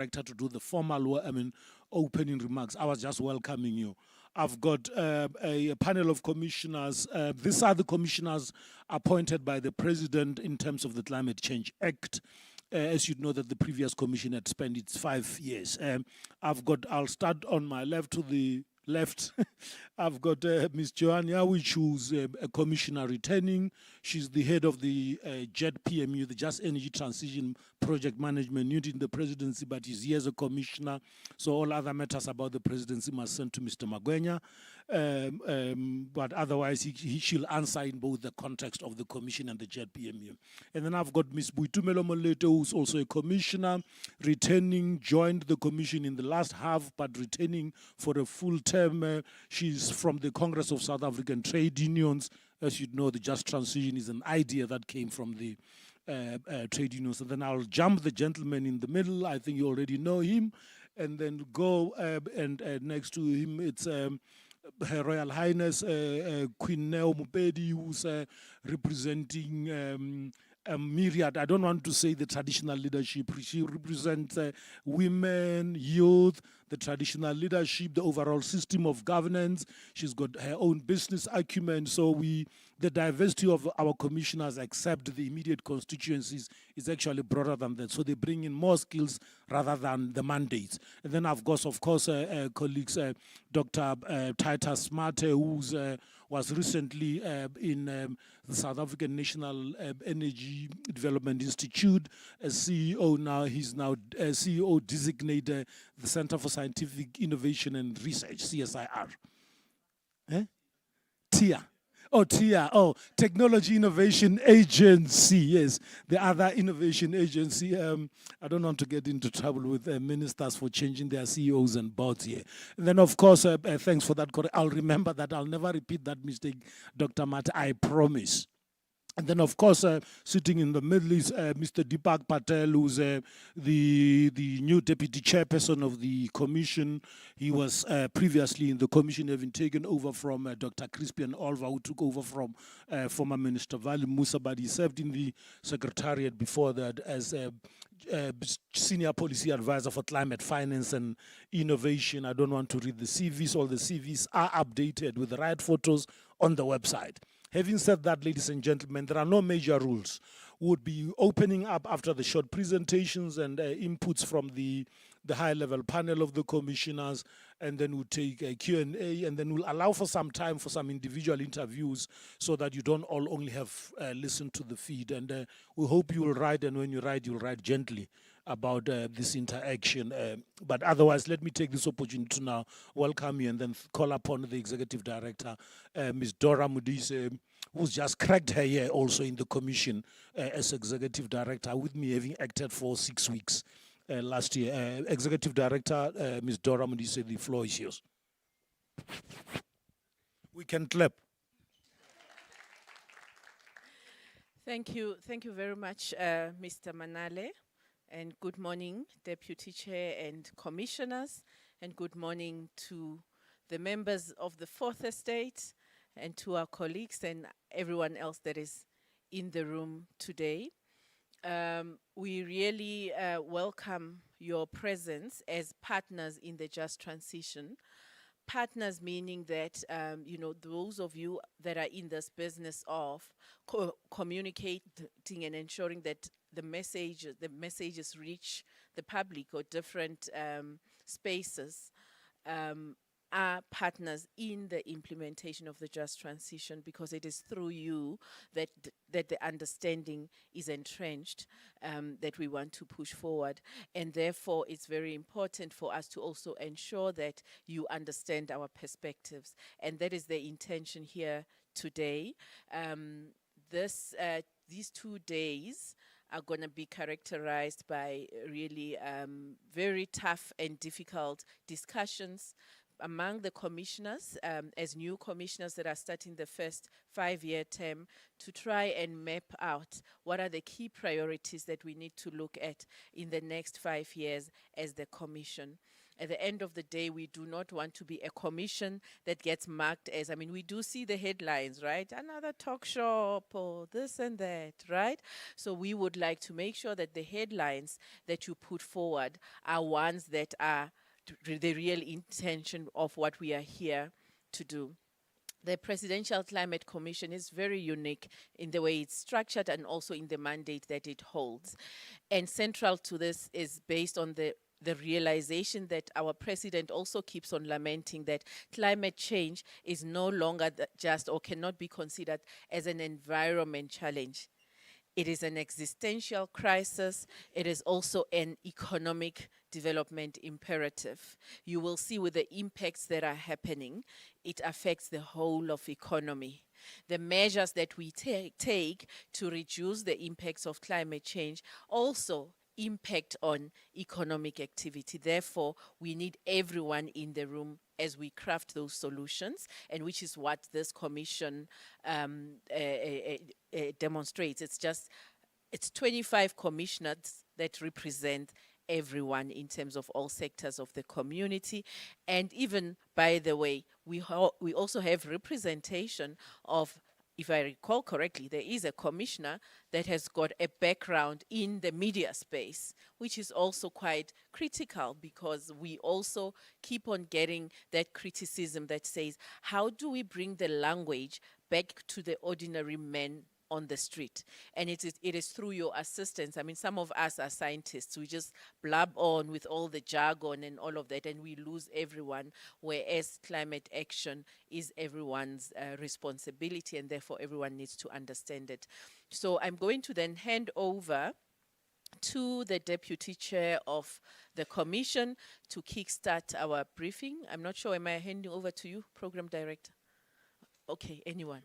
director to do the formal, opening remarks. I was just welcoming you. I've got a panel of commissioners. These are the commissioners appointed by the president in terms of the Climate Change Act. As you know, that the previous commission had spent its 5 years. I'll start on my left to the left. I've got Ms. Joanne Yawich, who's a commissioner returning. She's the head of the JET-PMU, the Just Energy Transition Project Management Unit in the presidency, but is here as a commissioner. So all other matters about the presidency must send to Mr. Magwenya. But otherwise, she'll answer in both the context of the commission and the JET-PMU. And then I've got Ms. Boitumelo Moleto, who's also a commissioner, returning, joined the commission in the last half, but returning for a full term. She's from the Congress of South African Trade Unions. As you know, the just transition is an idea that came from the trade unions. And then I'll jump the gentleman in the middle. I think you already know him. And then go and next to him, it's Her Royal Highness Queen Neo Mupedi, who's representing myriad. I don't want to say the traditional leadership. She represents women, youth, the traditional leadership, the overall system of governance. She's got her own business acumen. So the diversity of our commissioners, except the immediate constituencies, is actually broader than that. So they bring in more skills rather than the mandates. And then I've got, of course, colleagues, Dr. Titus Smarte, who was recently in the South African National Energy Development Institute, as CEO now. He's now CEO designated the Center for Scientific Innovation and Research, CSIR. TIA. Oh, TIA. Oh, Technology Innovation Agency. Yes, the other innovation agency. I don't want to get into trouble with ministers for changing their CEOs and boards here. And then, of course, thanks for that. I'll remember that. I'll never repeat that mistake, Dr. Mata, I promise. And then, of course, sitting in the middle is Mr. Dipak Patel, who's the new deputy chairperson of the commission. He was previously in the commission, having taken over from Dr. Crispian Olva, who took over from former Minister Vali Musa, but he served in the secretariat before that as senior policy advisor for climate finance and innovation. I don't want to read the CVs. All the CVs are updated with the right photos on the website. Having said that, ladies and gentlemen, there are no major rules. We'll be opening up after the short presentations and inputs from the high-level panel of the commissioners, and then we'll take a Q&A, and then we'll allow for some time for some individual interviews so that you don't all only have listened to the feed. And we hope you will write, and when you write, you'll write gently about this interaction. But otherwise, let me take this opportunity to now welcome you and then call upon the Executive Director, Ms. Dora Mudise, who's just cracked her year also in the commission as Executive Director, with me having acted for 6 weeks last year. Executive Director, Ms. Dora Mudise, the floor is yours. We can clap. Thank you very much, Mr. Manale. And good morning, Deputy Chair and Commissioners, and good morning to the members of the Fourth Estate and to our colleagues and everyone else that is in the room today. We really welcome your presence as partners in the just transition. Partners meaning that, those of you that are in this business of communicating and ensuring that the messages reach the public or different spaces are partners in the implementation of the just transition, because it is through you that the understanding is entrenched, that we want to push forward. And therefore, it's very important for us to also ensure that you understand our perspectives. And that is the intention here today. These 2 days are going to be characterized by really very tough and difficult discussions among the commissioners, as new commissioners that are starting the first 5-year term, to try and map out what are the key priorities that we need to look at in the next 5 years as the commission. At the end of the day, we do not want to be a commission that gets marked as, I mean, we do see the headlines, right? Another talk shop or this and that, right? So we would like to make sure that the headlines that you put forward are ones that are the real intention of what we are here to do. The Presidential Climate Commission is very unique in the way it's structured and also in the mandate that it holds. And central to this is based on the realization that our president also keeps on lamenting that climate change is no longer just or cannot be considered as an environment challenge. It is an existential crisis. It is also an economic development imperative. You will see with the impacts that are happening, it affects the whole of economy. The measures that we take to reduce the impacts of climate change also impact on economic activity. Therefore, we need everyone in the room as we craft those solutions, and which is what this commission demonstrates. It's 25 commissioners that represent everyone in terms of all sectors of the community. And even, by the way, we also have representation of, if I recall correctly, there is a commissioner that has got a background in the media space, which is also quite critical because we also keep on getting that criticism that says, how do we bring the language back to the ordinary man on the street? And it is through your assistance. I mean, some of us are scientists. We just blab on with all the jargon and all of that, and we lose everyone, whereas climate action is everyone's responsibility, and therefore everyone needs to understand it. So I'm going to then hand over to the Deputy Chair of the Commission to kickstart our briefing. I'm not sure, am I handing over to you, Program Director? Okay, anyone?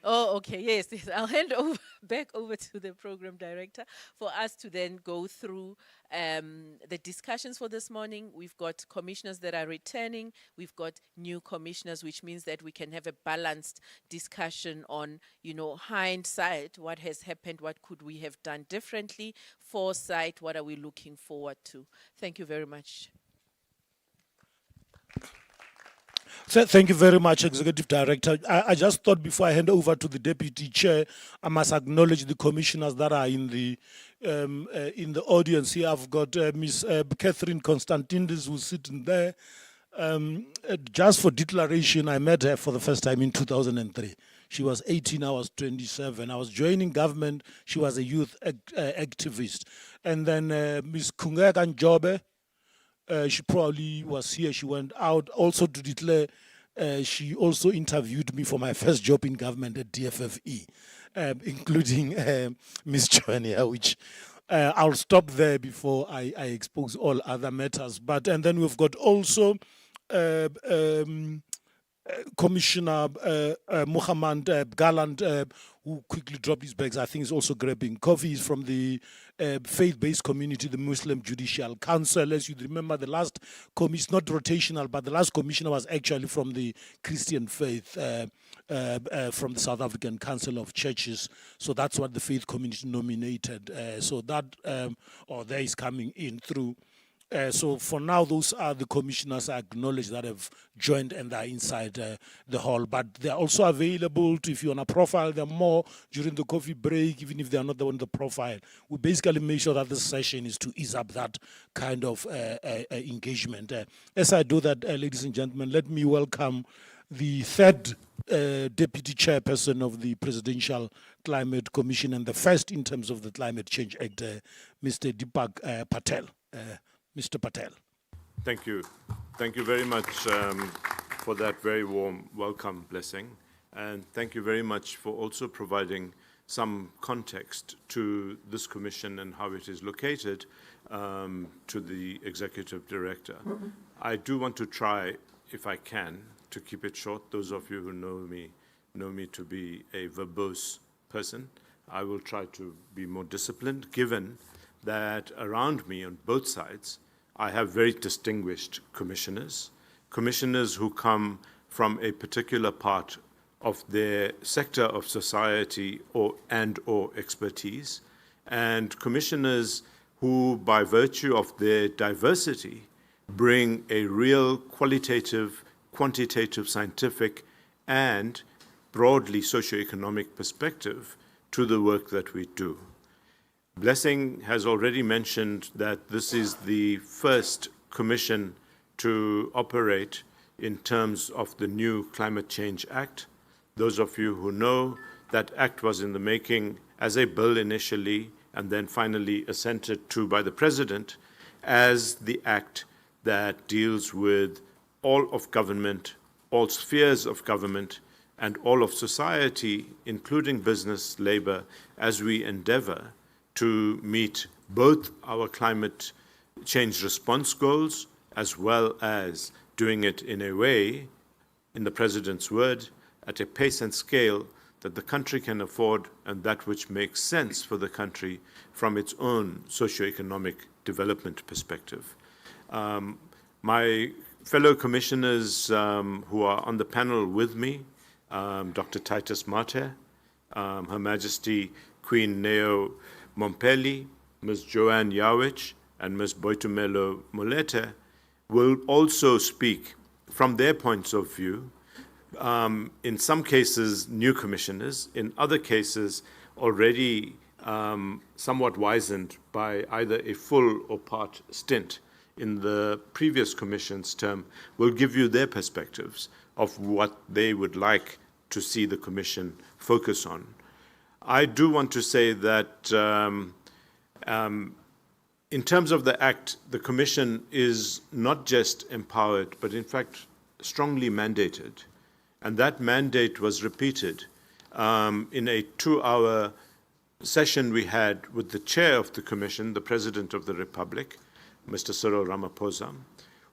Oh, okay, yes, I'll hand back over to the Program Director for us to then go through the discussions for this morning. We've got commissioners that are returning. We've got new commissioners, which means that we can have a balanced discussion on, hindsight, what has happened, what could we have done differently, foresight, what are we looking forward to. Thank you very much. So thank you very much, Executive Director. I just thought before I hand over to the Deputy Chair, I must acknowledge the commissioners that are in the audience here. I've got Ms. Catherine Constantindis, who's sitting there. Just for declaration, I met her for the first time in 2003. She was 18, I was 27. I was joining government. She was a youth activist. And then Ms. Kungeka Njobe, she probably was here. She went out also to declare. She also interviewed me for my first job in government at DFFE, including Ms. Joania, which I'll stop there before I expose all other matters. And then we've got also Commissioner Muhammad Gallant, who quickly dropped his bags. I think he's also grabbing coffee. He's from the faith-based community, the Muslim Judicial Council. As you remember, the last commission, not rotational, but the last commissioner was actually from the Christian faith, from the South African Council of Churches. So that's what the faith community nominated. So that, there is coming in through. So for now, those are the commissioners I acknowledge that have joined and are inside the hall. But they're also available to, if you want to profile them more during the coffee break, even if they're not on the profile. We basically make sure that this session is to ease up that kind of engagement. As I do that, ladies and gentlemen, let me welcome the third deputy chairperson of the Presidential Climate Commission and the first in terms of the Climate Change Act, Mr. Dipak Patel. Mr. Patel. Thank you. Thank you very much for that very warm welcome, Blessing. And thank you very much for also providing some context to this commission and how it is located to the Executive Director. I do want to try, if I can, to keep it short. Those of you who know me to be a verbose person. I will try to be more disciplined, given that around me on both sides, I have very distinguished commissioners who come from a particular part of their sector of society or expertise, and commissioners who, by virtue of their diversity, bring a real qualitative, quantitative, scientific, and broadly socioeconomic perspective to the work that we do. Blessing has already mentioned that this is the first commission to operate in terms of the new Climate Change Act. Those of you who know, that act was in the making as a bill initially and then finally assented to by the President as the act that deals with all of government, all spheres of government, and all of society, including business, labor, as we endeavor to meet both our climate change response goals as well as doing it in a way, in the President's word, at a pace and scale that the country can afford and that which makes sense for the country from its own socioeconomic development perspective. My fellow commissioners who are on the panel with me, Dr. Titus Mate, Her Majesty Queen Neo Mompeli, Ms. Joanne Yawich, and Ms. Boitumelo Molete, will also speak from their points of view. In some cases, new commissioners, in other cases, already somewhat wizened by either a full or part stint in the previous commission's term, will give you their perspectives of what they would like to see the commission focus on. I do want to say that in terms of the Act, the Commission is not just empowered, but in fact strongly mandated. And that mandate was repeated in a 2-hour session we had with the chair of the Commission, the President of the Republic, Mr. Cyril Ramaphosa,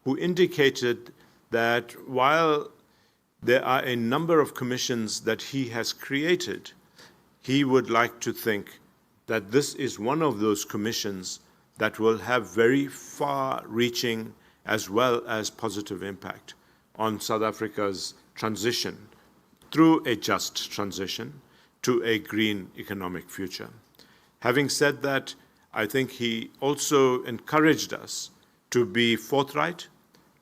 who indicated that while there are a number of commissions that he has created, he would like to think that this is one of those commissions that will have very far-reaching as well as positive impact on South Africa's transition through a just transition to a green economic future. Having said that, I think he also encouraged us to be forthright,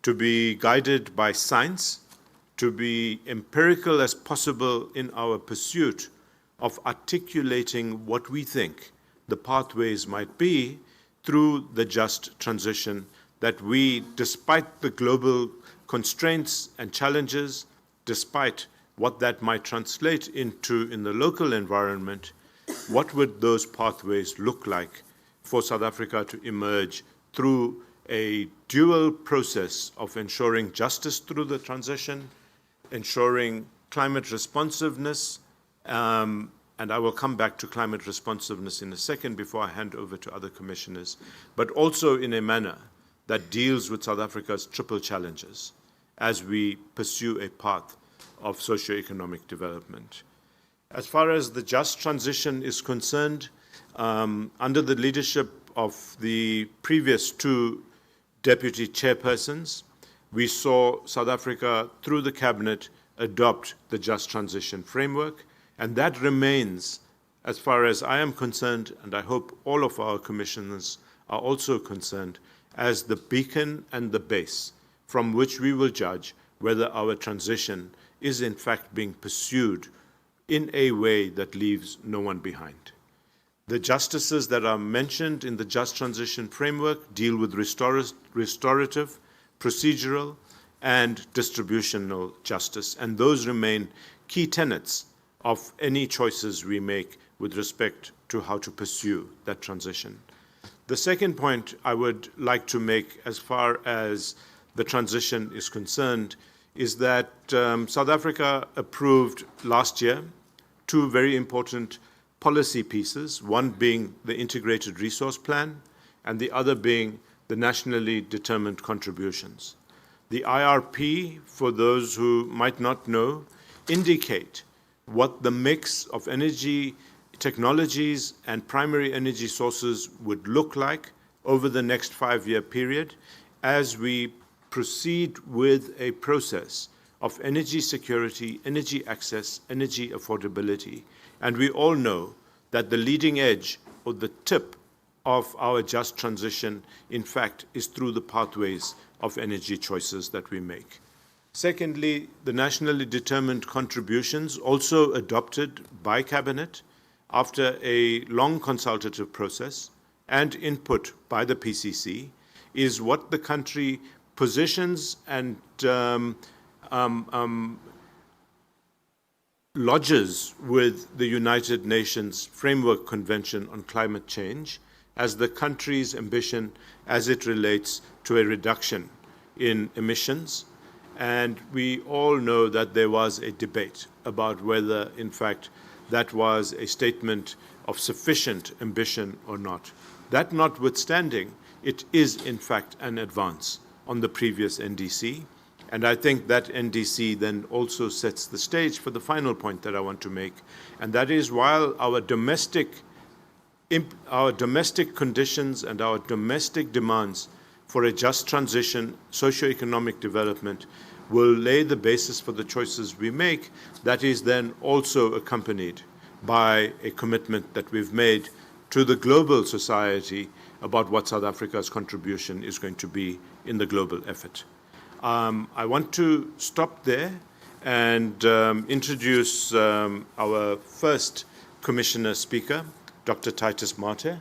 to be guided by science, to be empirical as possible in our pursuit of articulating what we think the pathways might be through the just transition that we, despite the global constraints and challenges, despite what that might translate into in the local environment, what would those pathways look like for South Africa to emerge through a dual process of ensuring justice through the transition, ensuring climate responsiveness, and I will come back to climate responsiveness in a second before I hand over to other commissioners, but also in a manner that deals with South Africa's triple challenges as we pursue a path of socioeconomic development. As far as the just transition is concerned, under the leadership of the previous 2 deputy chairpersons, we saw South Africa, through the cabinet, adopt the just transition framework, and that remains, as far as I am concerned, and I hope all of our commissioners are also concerned, as the beacon and the base from which we will judge whether our transition is in fact being pursued in a way that leaves no one behind. The justices that are mentioned in the Just Transition Framework deal with restorative, procedural, and distributional justice, and those remain key tenets of any choices we make with respect to how to pursue that transition. The second point I would like to make as far as the transition is concerned is that South Africa approved last year 2 very important policy pieces, one being the Integrated Resource Plan and the other being the Nationally Determined Contributions. The IRP, for those who might not know, indicate what the mix of energy technologies and primary energy sources would look like over the next 5-year period as we proceed with a process of energy security, energy access, energy affordability. And we all know that the leading edge or the tip of our just transition, in fact, is through the pathways of energy choices that we make. Secondly, the nationally determined contributions, also adopted by Cabinet after a long consultative process and input by the PCC, is what the country positions and lodges with the United Nations Framework Convention on Climate Change as the country's ambition as it relates to a reduction in emissions. And we all know that there was a debate about whether, in fact, that was a statement of sufficient ambition or not. That notwithstanding, it is, in fact, an advance on the previous NDC. And I think that NDC then also sets the stage for the final point that I want to make, and that is while our domestic conditions and our domestic demands for a just transition, socio-economic development will lay the basis for the choices we make, that is then also accompanied by a commitment that we've made to the global society about what South Africa's contribution is going to be in the global effort. I want to stop there and introduce our first commissioner speaker, Dr. Titus Mate,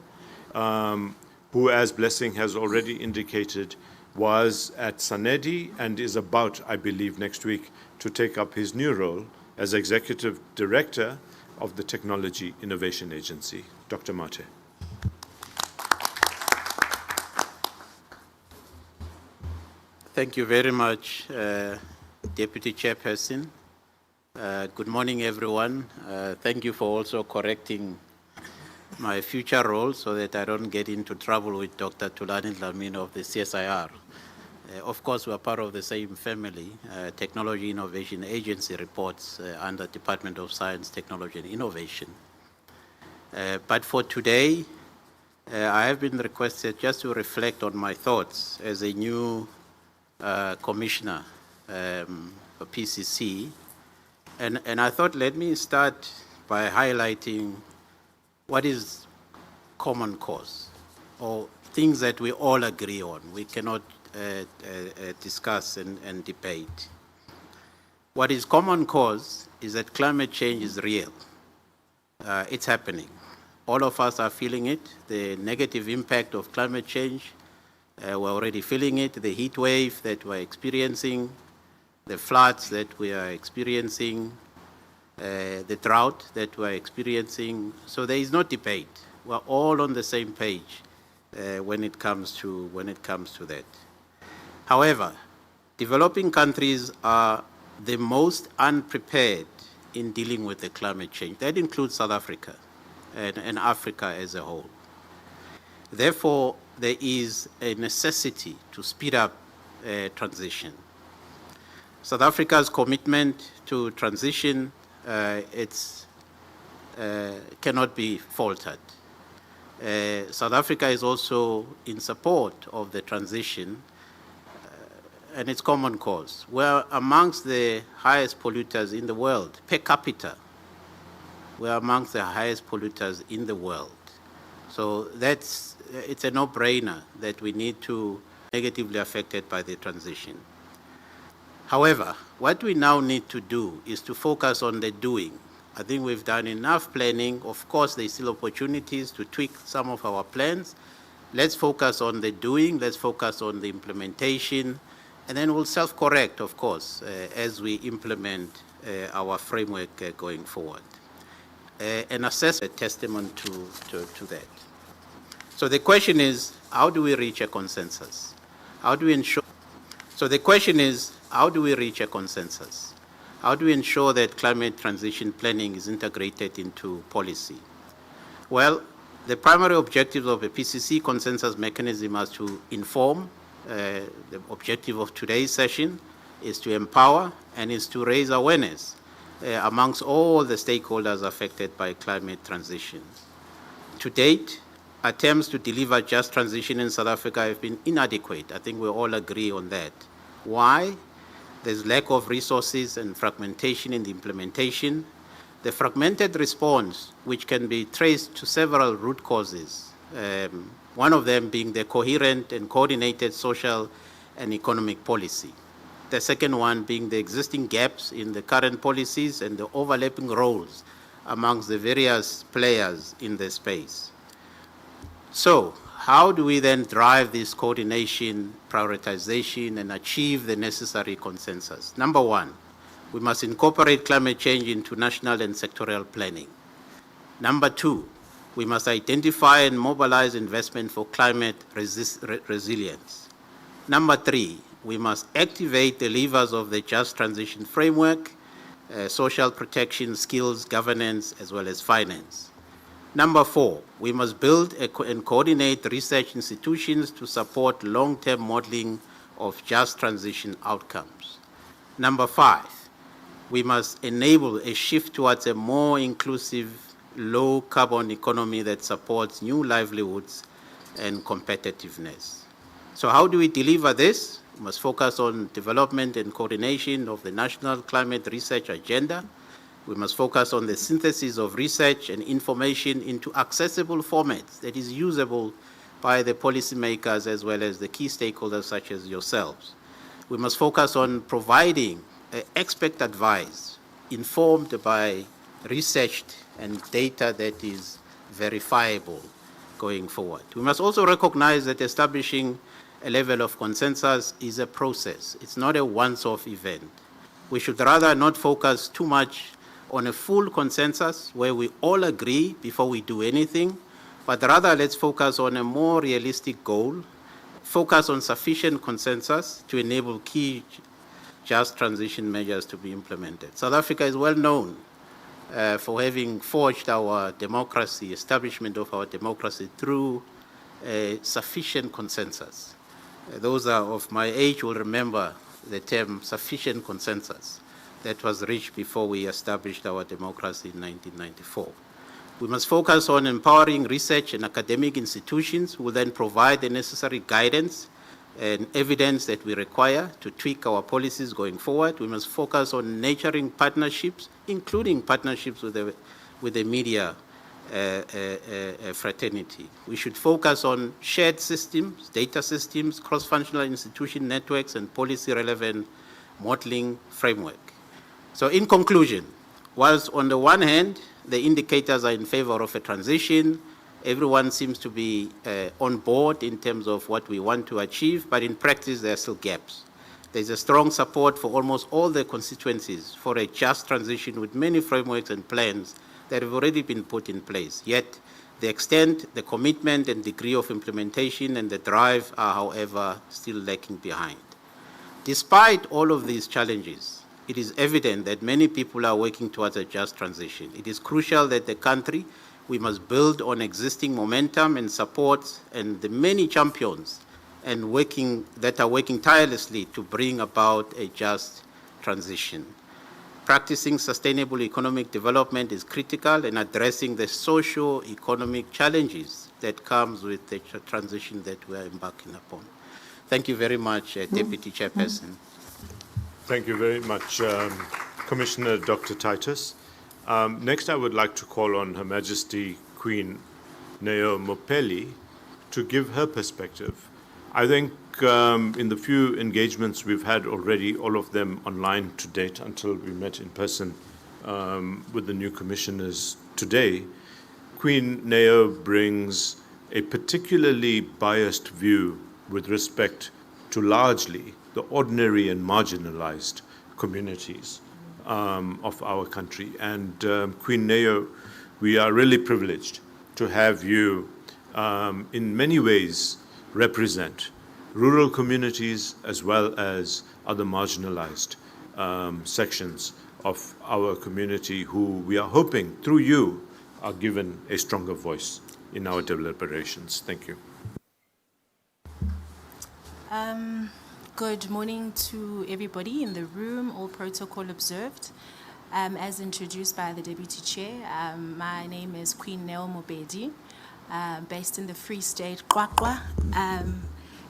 who, as Blessing has already indicated, was at SANEDI and is about, I believe, next week to take up his new role as Executive Director of the Technology Innovation Agency. Dr. Mate. Thank you very much, Deputy Chairperson. Good morning, everyone. Thank you for also correcting my future role so that I don't get into trouble with Dr. Thulani Dlamini of the CSIR. Of course, we're part of the same family. Technology Innovation Agency reports under Department of Science, Technology and Innovation. But for today, I have been requested just to reflect on my thoughts as a new Commissioner for PCC. And I thought, let me start by highlighting what is common cause, or things that we all agree on. We cannot discuss and debate. What is common cause is that climate change is real. It's happening. All of us are feeling it, the negative impact of climate change. We're already feeling it, the heat wave that we're experiencing, the floods that we are experiencing, the drought that we're experiencing. So there is no debate. We're all on the same page when it comes to that. However, developing countries are the most unprepared in dealing with the climate change. That includes South Africa and Africa as a whole. Therefore, there is a necessity to speed up transition. South Africa's commitment to transition cannot be faltered. South Africa is also in support of the transition, and it's common cause. We're amongst the highest polluters in the world. Per capita, we're amongst the highest polluters in the world. So it's a no-brainer that we need to be negatively affected by the transition. However, what we now need to do is to focus on the doing. I think we've done enough planning. Of course, there's still opportunities to tweak some of our plans. Let's focus on the doing. Let's focus on the implementation. And then we'll self-correct, of course, as we implement our framework going forward. And assess a testament to that. So the question is, how do we reach a consensus? How do we ensure? So the question is, how do we reach a consensus? How do we ensure that climate transition planning is integrated into policy? Well, the primary objectives of the PCC consensus mechanism are to inform. The objective of today's session is to empower and is to raise awareness amongst all the stakeholders affected by climate transition. To date, attempts to deliver just transition in South Africa have been inadequate. I think we all agree on that. Why? There's lack of resources and fragmentation in the implementation. The fragmented response, which can be traced to several root causes, One of them being the coherent and coordinated social and economic policy. The second one being the existing gaps in the current policies and the overlapping roles amongst the various players in the space. So, how do we then drive this coordination, prioritization, and achieve the necessary consensus? Number one, we must incorporate climate change into national and sectoral planning. Number two, we must identify and mobilize investment for climate resilience. Number three, we must activate the levers of the Just Transition Framework, social protection, skills, governance, as well as finance. Number four, we must build and coordinate research institutions to support long-term modeling of just transition outcomes. Number five, we must enable a shift towards a more inclusive, low-carbon economy that supports new livelihoods and competitiveness. So how do we deliver this? We must focus on development and coordination of the National Climate Research Agenda. We must focus on the synthesis of research and information into accessible formats that is usable by the policymakers as well as the key stakeholders such as yourselves. We must focus on providing expert advice informed by researched and data that is verifiable going forward. We must also recognize that establishing a level of consensus is a process. It's not a once-off event. We should rather not focus too much on a full consensus where we all agree before we do anything, but rather let's focus on a more realistic goal, focus on sufficient consensus to enable key just transition measures to be implemented. South Africa is well known for having forged our democracy, establishment of our democracy through sufficient consensus. Those are of my age will remember the term sufficient consensus that was reached before we established our democracy in 1994. We must focus on empowering research and academic institutions who will then provide the necessary guidance and evidence that we require to tweak our policies going forward. We must focus on nurturing partnerships, including partnerships with the media fraternity. We should focus on shared systems, data systems, cross-functional institution networks, and policy-relevant modeling framework. So in conclusion, whilst on the one hand, the indicators are in favor of a transition, everyone seems to be on board in terms of what we want to achieve, but in practice, there are still gaps. There's a strong support for almost all the constituencies for a just transition with many frameworks and plans that have already been put in place. Yet, the extent, the commitment, and degree of implementation and the drive are, however, still lacking behind. Despite all of these challenges, it is evident that many people are working towards a just transition. It is crucial that the country, we must build on existing momentum and support and the many champions and that are working tirelessly to bring about a just transition. Practicing sustainable economic development is critical in addressing the socio-economic challenges that comes with the transition that we are embarking upon. Thank you very much, Deputy Chairperson. Thank you very much, Commissioner Dr. Titus. Next, I would like to call on Her Majesty Queen Neo Mopeli to give her perspective. I think in the few engagements we've had already, all of them online to date until we met in person with the new commissioners today, Queen Neo brings a particularly biased view with respect to largely the ordinary and marginalized communities of our country. And Queen Neo, we are really privileged to have you in many ways represent rural communities as well as other marginalized sections of our community who we are hoping through you are given a stronger voice in our deliberations. Thank you. Good morning to everybody in the room, all protocol observed. As introduced by the Deputy Chair, my name is Queen Neo Mopeli, based in the Free State, Qwaqwa.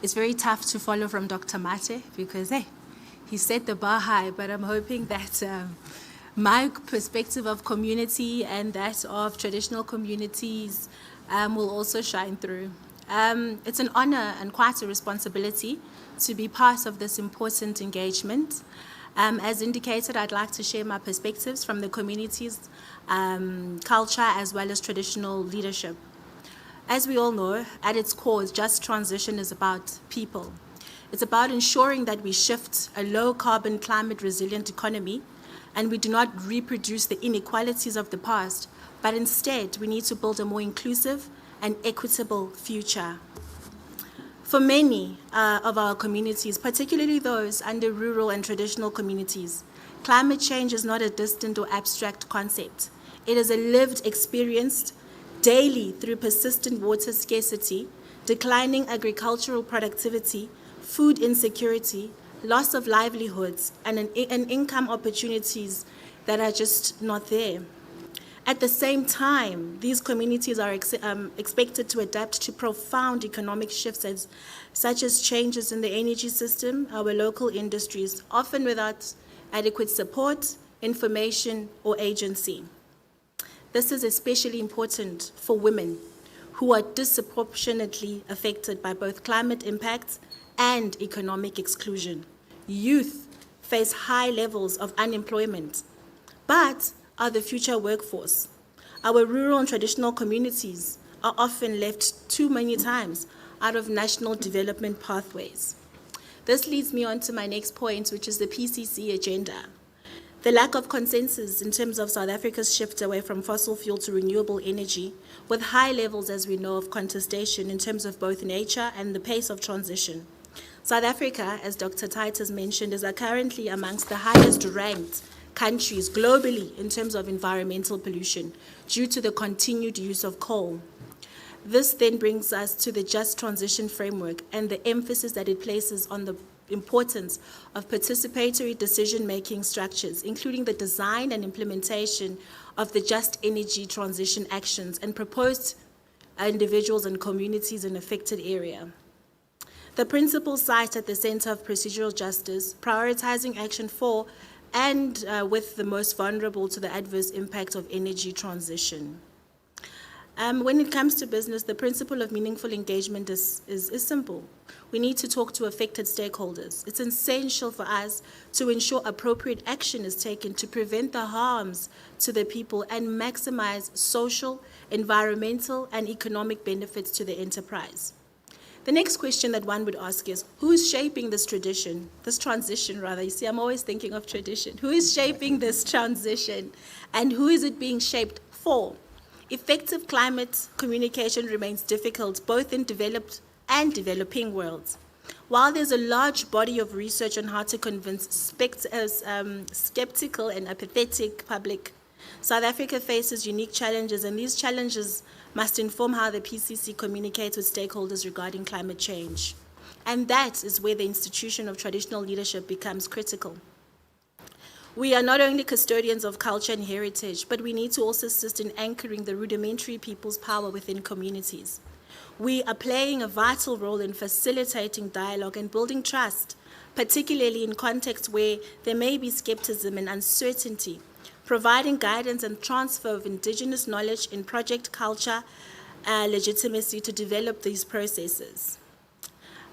It's very tough to follow from Dr. Mate because, he set the bar high, but I'm hoping that my perspective of community and that of traditional communities will also shine through. It's an honor and quite a responsibility to be part of this important engagement. As indicated, I'd like to share my perspectives from the community's culture as well as traditional leadership. As we all know, at its core, just transition is about people. It's about ensuring that we shift a low-carbon, climate-resilient economy, and we do not reproduce the inequalities of the past, but instead, we need to build a more inclusive and equitable future. For many of our communities, particularly those under rural and traditional communities, climate change is not a distant or abstract concept. It is a lived experience daily through persistent water scarcity, declining agricultural productivity, food insecurity, loss of livelihoods, and income opportunities that are just not there. At the same time, these communities are expected to adapt to profound economic shifts such as changes in the energy system, our local industries, often without adequate support, information, or agency. This is especially important for women who are disproportionately affected by both climate impacts and economic exclusion. Youth face high levels of unemployment, but are the future workforce. Our rural and traditional communities are often left too many times out of national development pathways. This leads me on to my next point, which is the PCC agenda. The lack of consensus in terms of South Africa's shift away from fossil fuel to renewable energy, with high levels, as we know, of contestation in terms of both nature and the pace of transition. South Africa, as Dr. Titus mentioned, is currently amongst the highest ranked countries globally in terms of environmental pollution due to the continued use of coal. This then brings us to the Just Transition Framework and the emphasis that it places on the importance of participatory decision-making structures, including the design and implementation of the Just Energy Transition actions and proposed individuals and communities in affected area. The principles cite at the center of procedural justice, prioritizing action for and with the most vulnerable to the adverse impact of energy transition. When it comes to business, the principle of meaningful engagement is simple. We need to talk to affected stakeholders. It's essential for us to ensure appropriate action is taken to prevent the harms to the people and maximize social, environmental, and economic benefits to the enterprise. The next question that one would ask is, who is shaping this transition? You see, I'm always thinking of tradition. Who is shaping this transition, and who is it being shaped for? Effective climate communication remains difficult both in developed and developing worlds. While there's a large body of research on how to convince skeptical and apathetic public, South Africa faces unique challenges, and these challenges must inform how the PCC communicates with stakeholders regarding climate change. And that is where the institution of traditional leadership becomes critical. We are not only custodians of culture and heritage, but we need to also assist in anchoring the rudimentary people's power within communities. We are playing a vital role in facilitating dialogue and building trust, particularly in contexts where there may be skepticism and uncertainty, providing guidance and transfer of indigenous knowledge in project culture legitimacy to develop these processes.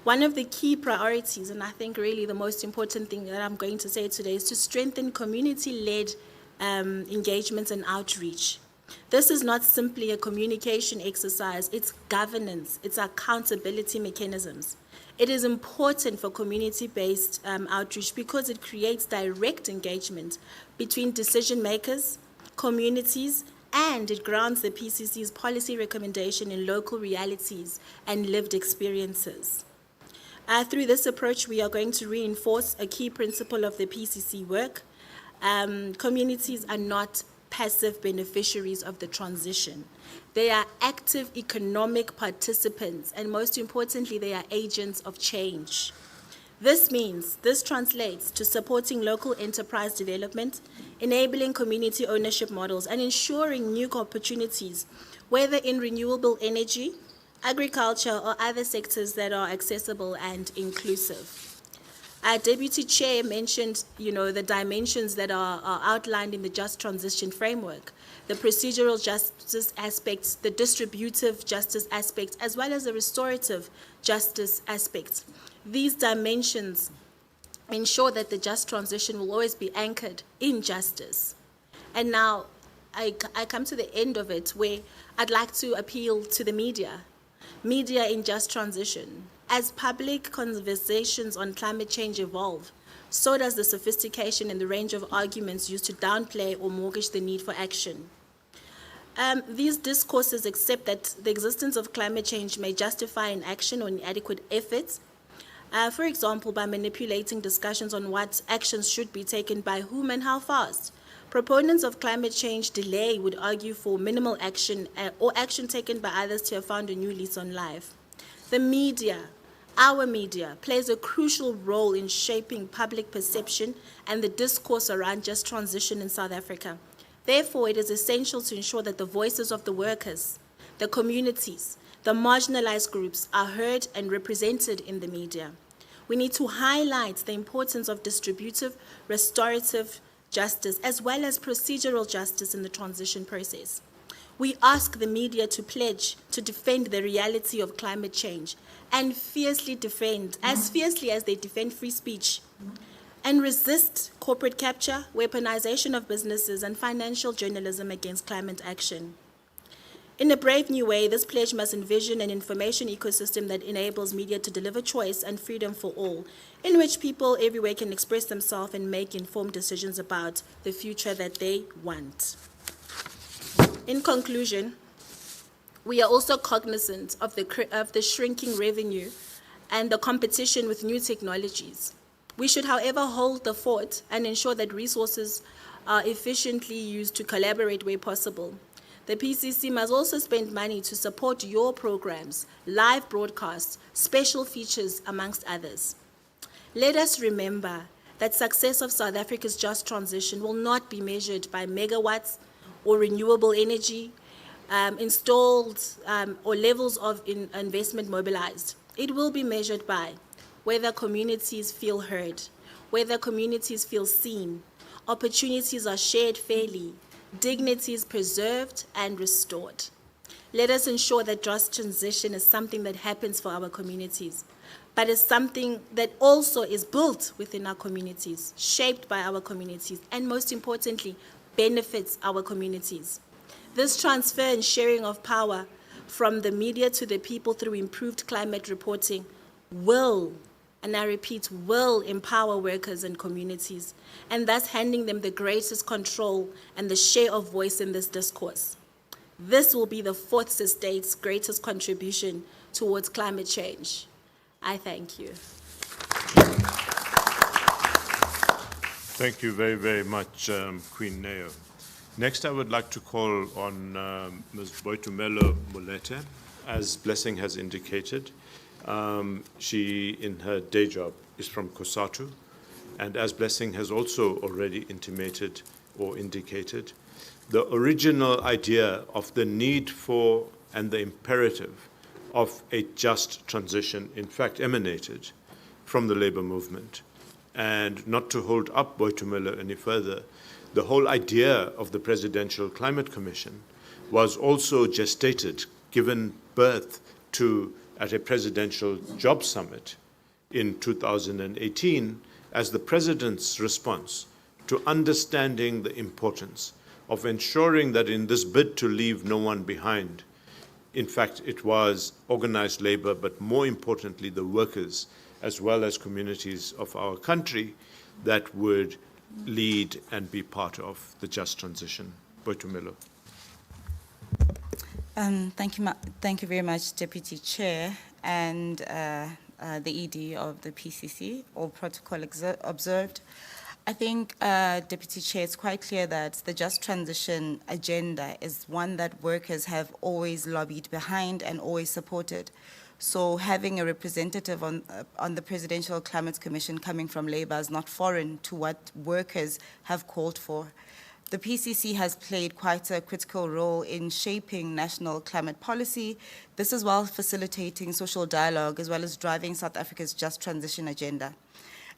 One of the key priorities, and I think really the most important thing that I'm going to say today, is to strengthen community-led engagements and outreach. This is not simply a communication exercise, it's governance, it's accountability mechanisms. It is important for community-based outreach because it creates direct engagement between decision makers, communities, and it grounds the PCC's policy recommendation in local realities and lived experiences. Through this approach, we are going to reinforce a key principle of the PCC work. Communities are not passive beneficiaries of the transition. They are active economic participants, and most importantly, they are agents of change. This translates to supporting local enterprise development, enabling community ownership models, and ensuring new opportunities, whether in renewable energy, agriculture, or other sectors that are accessible and inclusive. Deputy Chair mentioned, the dimensions that are outlined in the Just Transition Framework, the procedural justice aspects, the distributive justice aspects, as well as the restorative justice aspects. These dimensions ensure that the just transition will always be anchored in justice. And now I come to the end of it, where I'd like to appeal to the media in just transition. As public conversations on climate change evolve, so does the sophistication and the range of arguments used to downplay or mortgage the need for action. These discourses accept that the existence of climate change may justify inaction or inadequate efforts, for example, by manipulating discussions on what actions should be taken by whom and how fast. Proponents of climate change delay would argue for minimal action or action taken by others to have found a new lease on life. The media, our media, plays a crucial role in shaping public perception and the discourse around just transition in South Africa. Therefore, it is essential to ensure that the voices of the workers, the communities, the marginalized groups are heard and represented in the media. We need to highlight the importance of distributive, restorative justice, as well as procedural justice in the transition process. We ask the media to pledge to defend the reality of climate change and fiercely defend, as fiercely as they defend free speech, and resist corporate capture, weaponization of businesses, and financial journalism against climate action. In a brave new way, this pledge must envision an information ecosystem that enables media to deliver choice and freedom for all, in which people everywhere can express themselves and make informed decisions about the future that they want. In conclusion, we are also cognizant of the shrinking revenue and the competition with new technologies. We should, however, hold the fort and ensure that resources are efficiently used to collaborate where possible. The PCC must also spend money to support your programs, live broadcasts, special features, amongst others. Let us remember that success of South Africa's just transition will not be measured by megawatts or renewable energy installed or levels of investment mobilized. It will be measured by whether communities feel heard, whether communities feel seen, opportunities are shared fairly, dignity is preserved and restored. Let us ensure that just transition is something that happens for our communities, but is something that also is built within our communities, shaped by our communities, and most importantly, benefits our communities. This transfer and sharing of power from the media to the people through improved climate reporting will, and I repeat, will empower workers and communities, and thus handing them the greatest control and the share of voice in this discourse. This will be the fourth estate's greatest contribution towards climate change. I thank you. Thank you very, very much, Queen Neo. Next, I would like to call on Ms. Boitumelo Molete. As Blessing has indicated, she, in her day job, is from COSATU, and as Blessing has also already intimated or indicated, the original idea of the need for and the imperative of a just transition, in fact, emanated from the labor movement. And not to hold up Boitumelo any further, the whole idea of the Presidential Climate Commission was also gestated, given birth to at a presidential job summit in 2018 as the President's response to understanding the importance of ensuring that in this bid to leave no one behind, in fact, it was organized labor, but more importantly, the workers, as well as communities of our country, that would lead and be part of the just transition. Boitumelo. Thank you very much, Deputy Chair and the ED of the PCC, all protocol observed. I think, Deputy Chair, it's quite clear that the just transition agenda is one that workers have always lobbied behind and always supported. So having a representative on the Presidential Climate Commission coming from Labour is not foreign to what workers have called for. The PCC has played quite a critical role in shaping national climate policy. This is while facilitating social dialogue as well as driving South Africa's just transition agenda.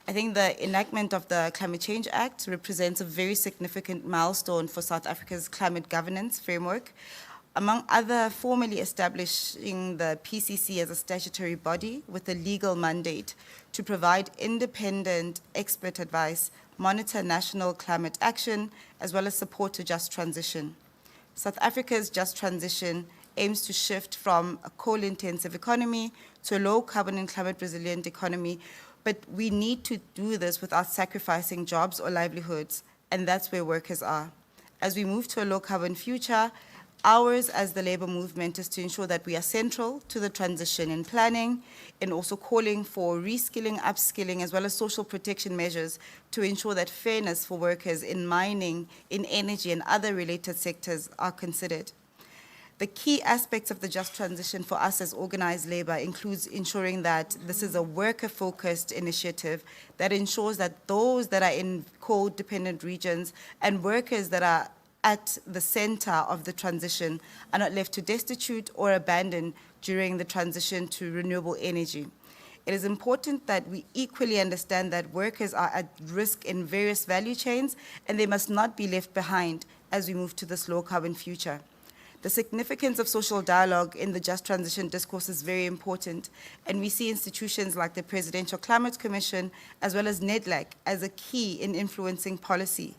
I think the enactment of the Climate Change Act represents a very significant milestone for South Africa's climate governance framework. Among other, formally establishing the PCC as a statutory body with a legal mandate to provide independent expert advice, monitor national climate action, as well as support to just transition. South Africa's just transition aims to shift from a coal-intensive economy to a low-carbon and climate-resilient economy, but we need to do this without sacrificing jobs or livelihoods, and that's where workers are. As we move to a low-carbon future, ours as the labor movement is to ensure that we are central to the transition in planning and also calling for reskilling, upskilling, as well as social protection measures to ensure that fairness for workers in mining, in energy, and other related sectors are considered. The key aspects of the just transition for us as organized labor includes ensuring that this is a worker-focused initiative that ensures that those that are in coal-dependent regions and workers that are at the center of the transition are not left to destitute or abandoned during the transition to renewable energy. It is important that we equally understand that workers are at risk in various value chains and they must not be left behind as we move to this low-carbon future. The significance of social dialogue in the just transition discourse is very important, and we see institutions like the Presidential Climate Commission as well as NEDLAC as a key in influencing policy.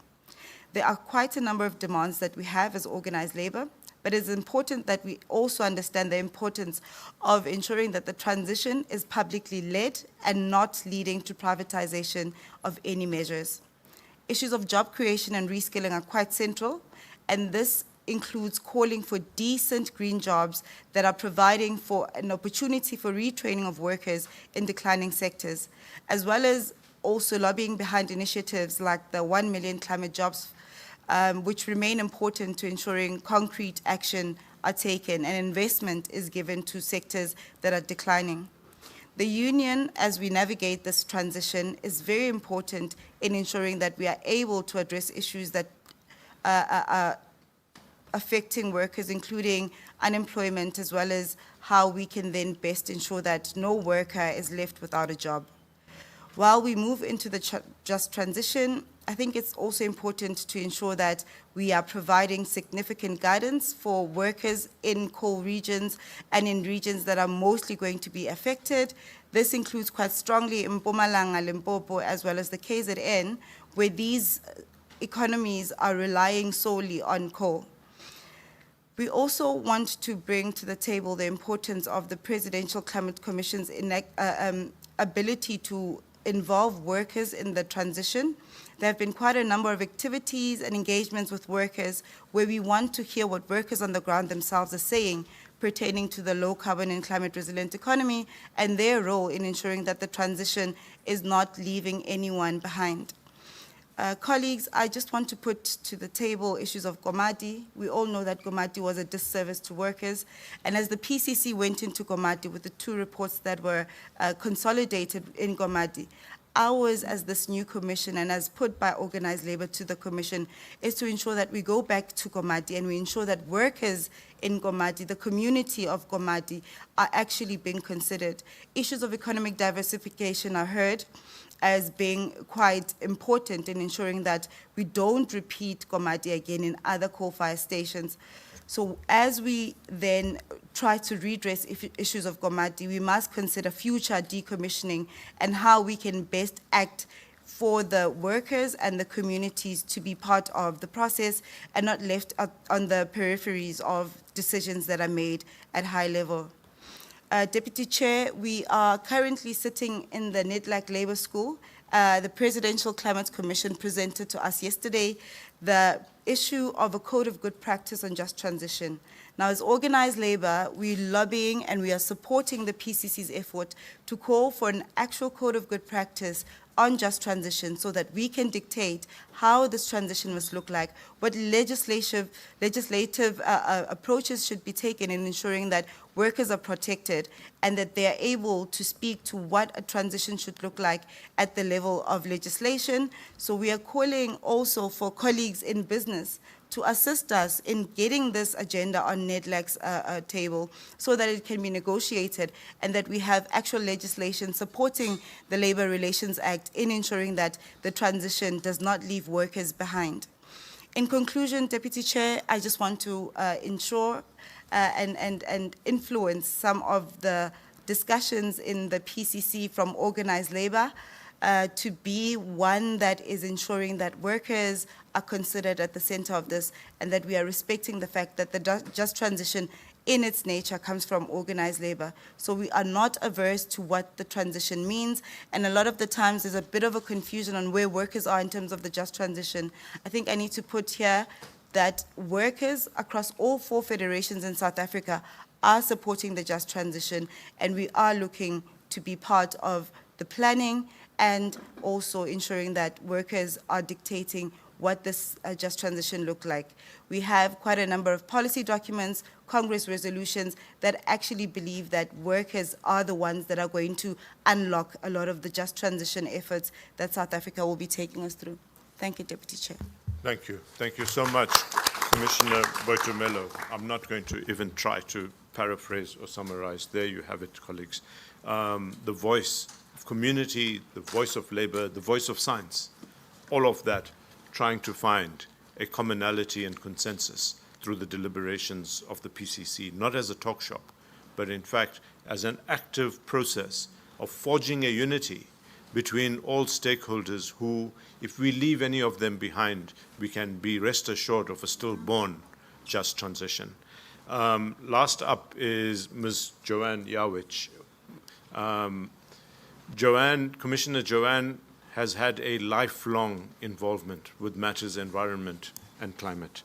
There are quite a number of demands that we have as organized labor, but it's important that we also understand the importance of ensuring that the transition is publicly led and not leading to privatization of any measures. Issues of job creation and reskilling are quite central, and this includes calling for decent green jobs that are providing for an opportunity for retraining of workers in declining sectors, as well as also lobbying behind initiatives like the 1 million climate jobs, which remain important to ensuring concrete action are taken and investment is given to sectors that are declining. The union, as we navigate this transition, is very important in ensuring that we are able to address issues that are affecting workers, including unemployment, as well as how we can then best ensure that no worker is left without a job. While we move into the just transition, I think it's also important to ensure that we are providing significant guidance for workers in coal regions and in regions that are mostly going to be affected. This includes quite strongly Mpumalanga, Limpopo, as well as the KZN, where these economies are relying solely on coal. We also want to bring to the table the importance of the Presidential Climate Commission's ability to involve workers in the transition. There have been quite a number of activities and engagements with workers where we want to hear what workers on the ground themselves are saying pertaining to the low carbon and climate resilient economy and their role in ensuring that the transition is not leaving anyone behind. Colleagues, I just want to put to the table issues of Komati. We all know that Komati was a disservice to workers. And as the PCC went into Komati with the 2 reports that were consolidated in Komati, ours as this new commission and as put by organized labor to the commission is to ensure that we go back to Komati and we ensure that workers in Komati, the community of Komati, are actually being considered. Issues of economic diversification are heard as being quite important in ensuring that we don't repeat Komati again in other coal-fired stations. So as we then try to redress issues of Komati, we must consider future decommissioning and how we can best act for the workers and the communities to be part of the process and not left on the peripheries of decisions that are made at high level. Deputy Chair, we are currently sitting in the NEDLAC Labour School. The Presidential Climate Commission presented to us yesterday the issue of a code of good practice on just transition. Now, as organized labor, we're lobbying and we are supporting the PCC's effort to call for an actual code of good practice on just transition so that we can dictate how this transition must look like, what legislative approaches should be taken in ensuring that workers are protected and that they are able to speak to what a transition should look like at the level of legislation. So we are calling also for colleagues in business to assist us in getting this agenda on NEDLAC's table so that it can be negotiated and that we have actual legislation supporting the Labour Relations Act impact in ensuring that the transition does not leave workers behind. In conclusion, Deputy Chair, I just want to ensure and influence some of the discussions in the PCC from organized labor to be one that is ensuring that workers are considered at the center of this, and that we are respecting the fact that the just transition in its nature comes from organized labor. So we are not averse to what the transition means, and a lot of the times there's a bit of a confusion on where workers are in terms of the just transition. I think I need to put here that workers across all 4 federations in South Africa are supporting the just transition, and we are looking to be part of the planning and also ensuring that workers are dictating what this just transition look like. We have quite a number of policy documents, Congress resolutions that actually believe that workers are the ones that are going to unlock a lot of the just transition efforts that South Africa will be taking us through. Thank you, Deputy Chair. Thank you. Thank you so much, Commissioner Boitumelo. I'm not going to even try to paraphrase or summarize. There you have it, colleagues. The voice of community, the voice of labor, the voice of science, all of that trying to find a commonality and consensus through the deliberations of the PCC, not as a talk shop, but in fact as an active process of forging a unity between all stakeholders who, if we leave any of them behind, we can be rest assured of a stillborn just transition. Last up is Ms. Joanne Yawich. Commissioner Joanne has had a lifelong involvement with matters environment and climate.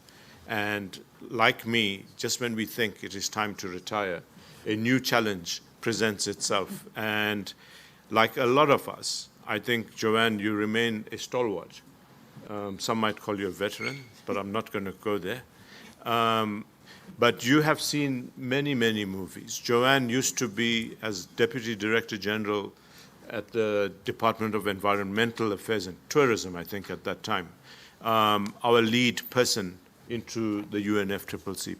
And like me, just when we think it is time to retire, a new challenge presents itself. And like a lot of us, I think, Joanne, you remain a stalwart. Some might call you a veteran, but I'm not going to go there. But you have seen many, many movies. Joanne used to be, as Deputy Director General at the Department of Environmental Affairs and Tourism, I think, at that time, our lead person into the UNFCCC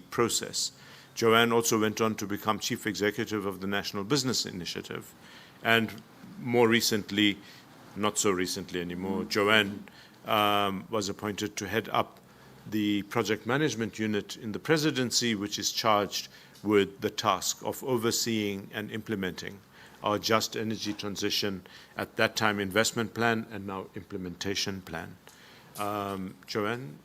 process. Joanne also went on to become Chief Executive of the National Business Initiative. And more recently, not so recently anymore, Joanne was appointed to head up the project management unit in the presidency, which is charged with the task of overseeing and implementing our just energy transition, at that time investment plan, and now implementation plan. Joanne,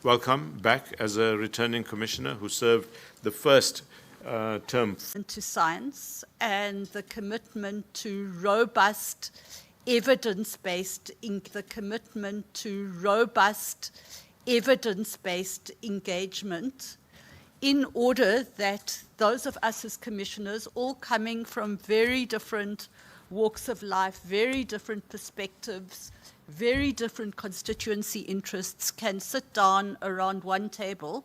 welcome back as a returning commissioner who served the first term. To science and the commitment to robust evidence-based engagement, in order that those of us as commissioners, all coming from very different walks of life, very different perspectives, very different constituency interests, can sit down around one table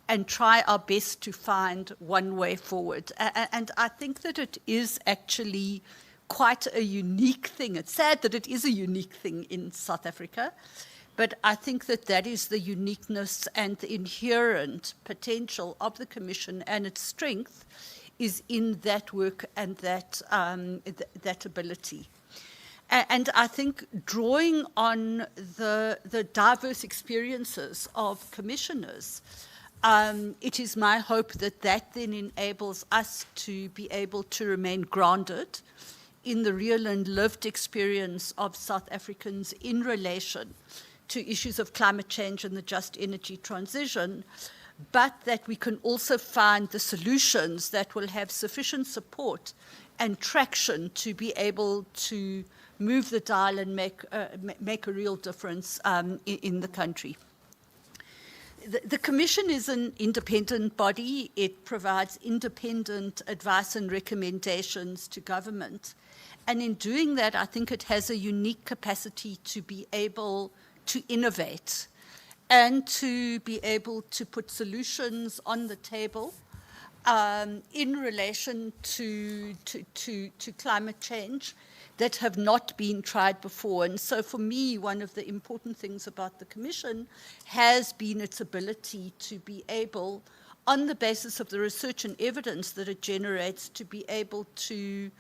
and try our best to find one way forward. And I think that it is actually quite a unique thing. It's sad that it is a unique thing in South Africa, but I think that that is the uniqueness and the inherent potential of the Commission, and its strength is in that work and that, that ability. And I think drawing on the diverse experiences of commissioners, it is my hope that that then enables us to be able to remain grounded in the real and lived experience of South Africans in relation to issues of climate change and the just energy transition, but that we can also find the solutions that will have sufficient support and traction to be able to move the dial and make a real difference in the country. The Commission is an independent body. It provides independent advice and recommendations to government. And in doing that, I think it has a unique capacity to be able to innovate and to be able to put solutions on the table in relation to climate change that have not been tried before. And so for me, one of the important things about the Commission has been its ability to be able, on the basis of the research and evidence that it generates, to be able to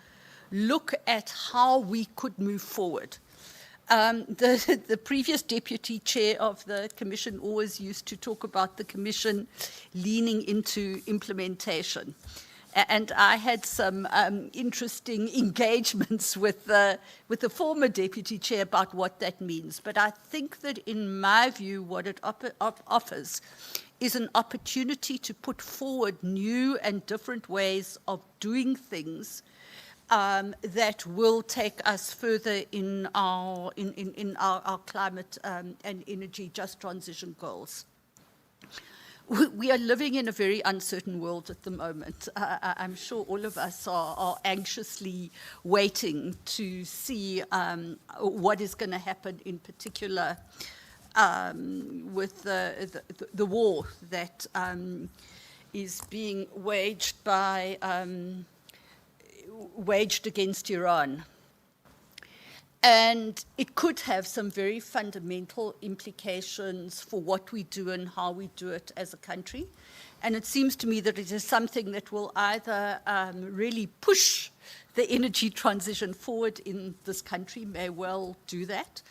look at how we could move forward. The previous deputy chair of the commission always used to talk about the commission leaning into implementation. And I had some interesting engagements with the former deputy chair about what that means. But I think that in my view, what it offers is an opportunity to put forward new and different ways of doing things that will take us further in our climate and energy just transition goals. We are living in a very uncertain world at the moment. I'm sure all of us are anxiously waiting to see what is going to happen, in particular with the war that is being waged against Iran. And it could have some very fundamental implications for what we do and how we do it as a country. And it seems to me that it is something that will either really push the energy transition forward in this country, may well do that.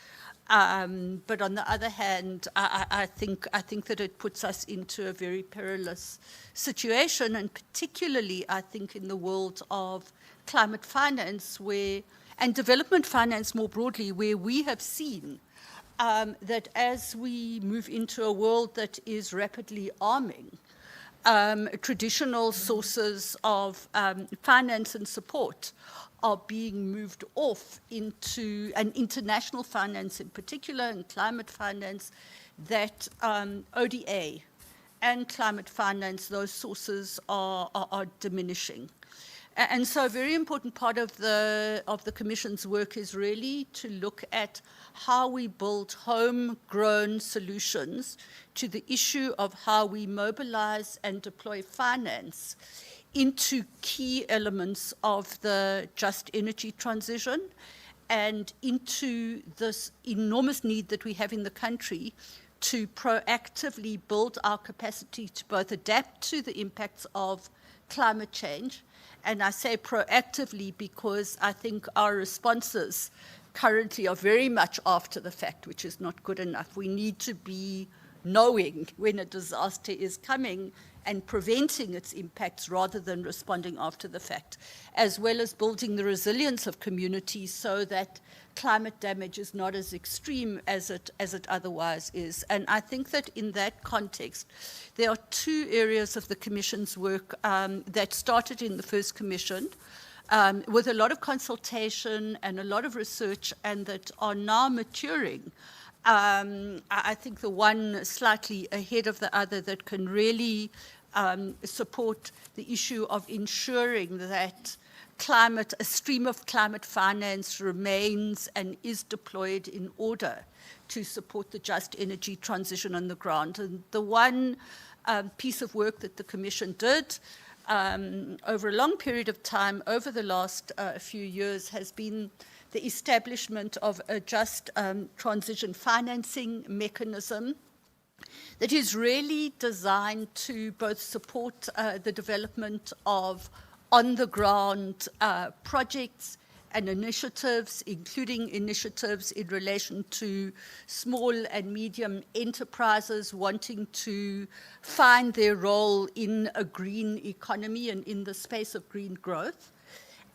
But on the other hand, I think that it puts us into a very perilous situation, and particularly, I think, in the world of climate finance and development finance more broadly, where we have seen that as we move into a world that is rapidly arming, traditional sources of finance and support are being moved off into an international finance in particular, and climate finance, that ODA and climate finance, those sources are diminishing. And so a very important part of the Commission's work is really to look at how we build homegrown solutions to the issue of how we mobilize and deploy finance into key elements of the just energy transition and into this enormous need that we have in the country to proactively build our capacity to both adapt to the impacts of climate change. And I say proactively because I think our responses currently are very much after the fact, which is not good enough. We need to be knowing when a disaster is coming and preventing its impacts rather than responding after the fact, as well as building the resilience of communities so that climate damage is not as extreme as it otherwise is. And I think that in that context, there are two areas of the Commission's work that started in the first Commission with a lot of consultation and a lot of research, and that are now maturing. I think the one slightly ahead of the other that can really support the issue of ensuring that a stream of climate finance remains and is deployed in order to support the just energy transition on the ground. And the one piece of work that the Commission did over a long period of time, over the last few years, has been the establishment of a just transition financing mechanism that is really designed to both support the development of on-the-ground projects and initiatives, including initiatives in relation to small and medium enterprises wanting to find their role in a green economy and in the space of green growth,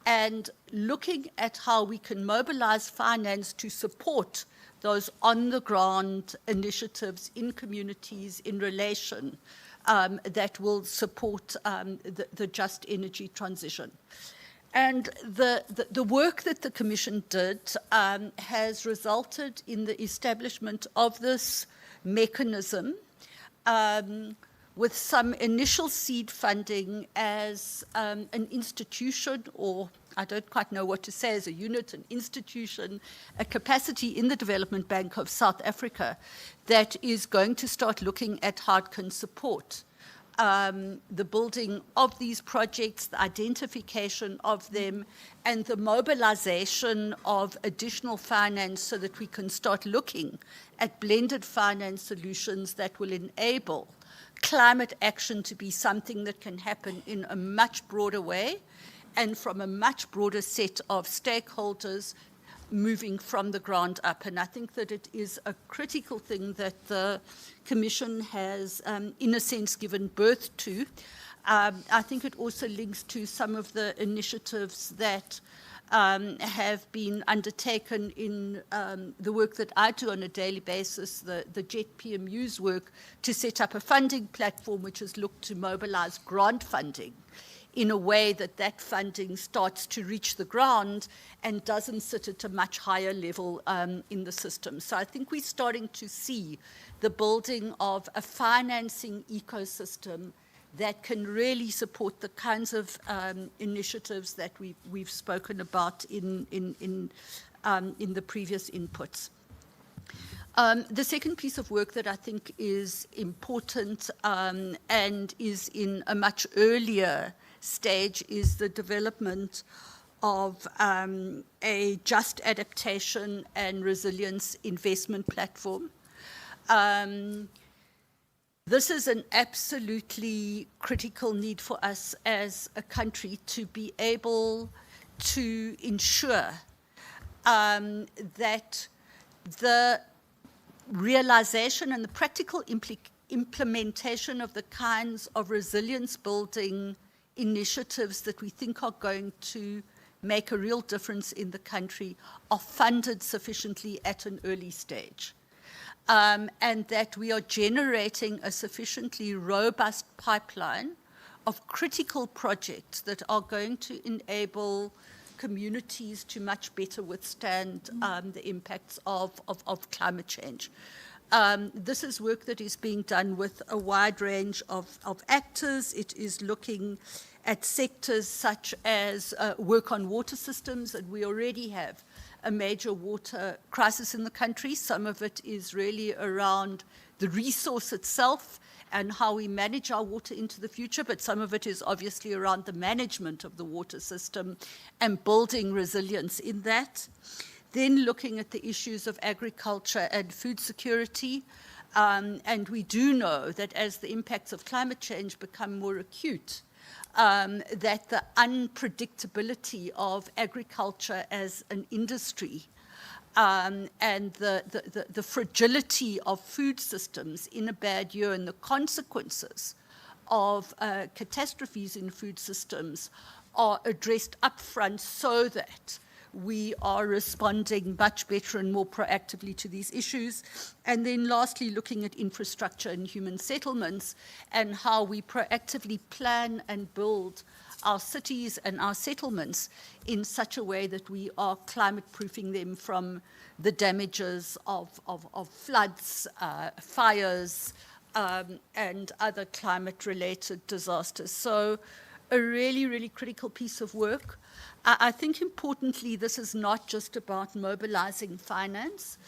and looking at how we can mobilize finance to support those on-the-ground initiatives in communities in relation that will support the just energy transition. And the work that the Commission did has resulted in the establishment of this mechanism with some initial seed funding as an institution, or I don't quite know what to say, as a unit, an institution, a capacity in the Development Bank of South Africa that is going to start looking at how it can support the building of these projects, the identification of them, and the mobilization of additional finance so that we can start looking at blended finance solutions that will enable climate action to be something that can happen in a much broader way, and from a much broader set of stakeholders moving from the ground up. And I think that it is a critical thing that the Commission has, in a sense, given birth to. I think it also links to some of the initiatives that have been undertaken in the work that I do on a daily basis, the JET PMU's work to set up a funding platform which has looked to mobilize grant funding in a way that that funding starts to reach the ground and doesn't sit at a much higher level in the system. So I think we're starting to see the building of a financing ecosystem that can really support the kinds of initiatives that we've spoken about in the previous inputs. The second piece of work that I think is important and is in a much earlier stage is the development of a just adaptation and resilience investment platform. This is an absolutely critical need for us as a country to be able to ensure that the realization and the practical implementation of the kinds of resilience building initiatives that we think are going to make a real difference in the country are funded sufficiently at an early stage. And that we are generating a sufficiently robust pipeline of critical projects that are going to enable communities to much better withstand the impacts of climate change. This is work that is being done with a wide range of actors. It is looking at sectors such as work on water systems, and we already have a major water crisis in the country. Some of it is really around the resource itself and how we manage our water into the future, but some of it is obviously around the management of the water system and building resilience in that. Then looking at the issues of agriculture and food security. And we do know that as the impacts of climate change become more acute, that the unpredictability of agriculture as an industry and the fragility of food systems in a bad year and the consequences of catastrophes in food systems are addressed upfront so that we are responding much better and more proactively to these issues. And then lastly, looking at infrastructure and human settlements and how we proactively plan and build our cities and our settlements in such a way that we are climate-proofing them from the damages of floods, fires, and other climate-related disasters. So a really, really critical piece of work. I think importantly, this is not just about mobilizing finance,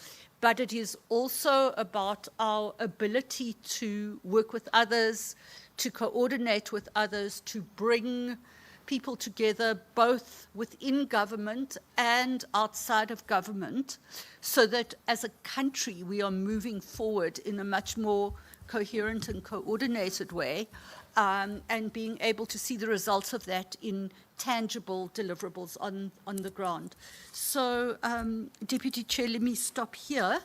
but it is also about our ability to work with others, to coordinate with others, to bring people together both within government and outside of government, so that as a country we are moving forward in a much more coherent and coordinated way, and being able to see the results of that in tangible deliverables on the ground. So, Deputy Chair, let me stop here,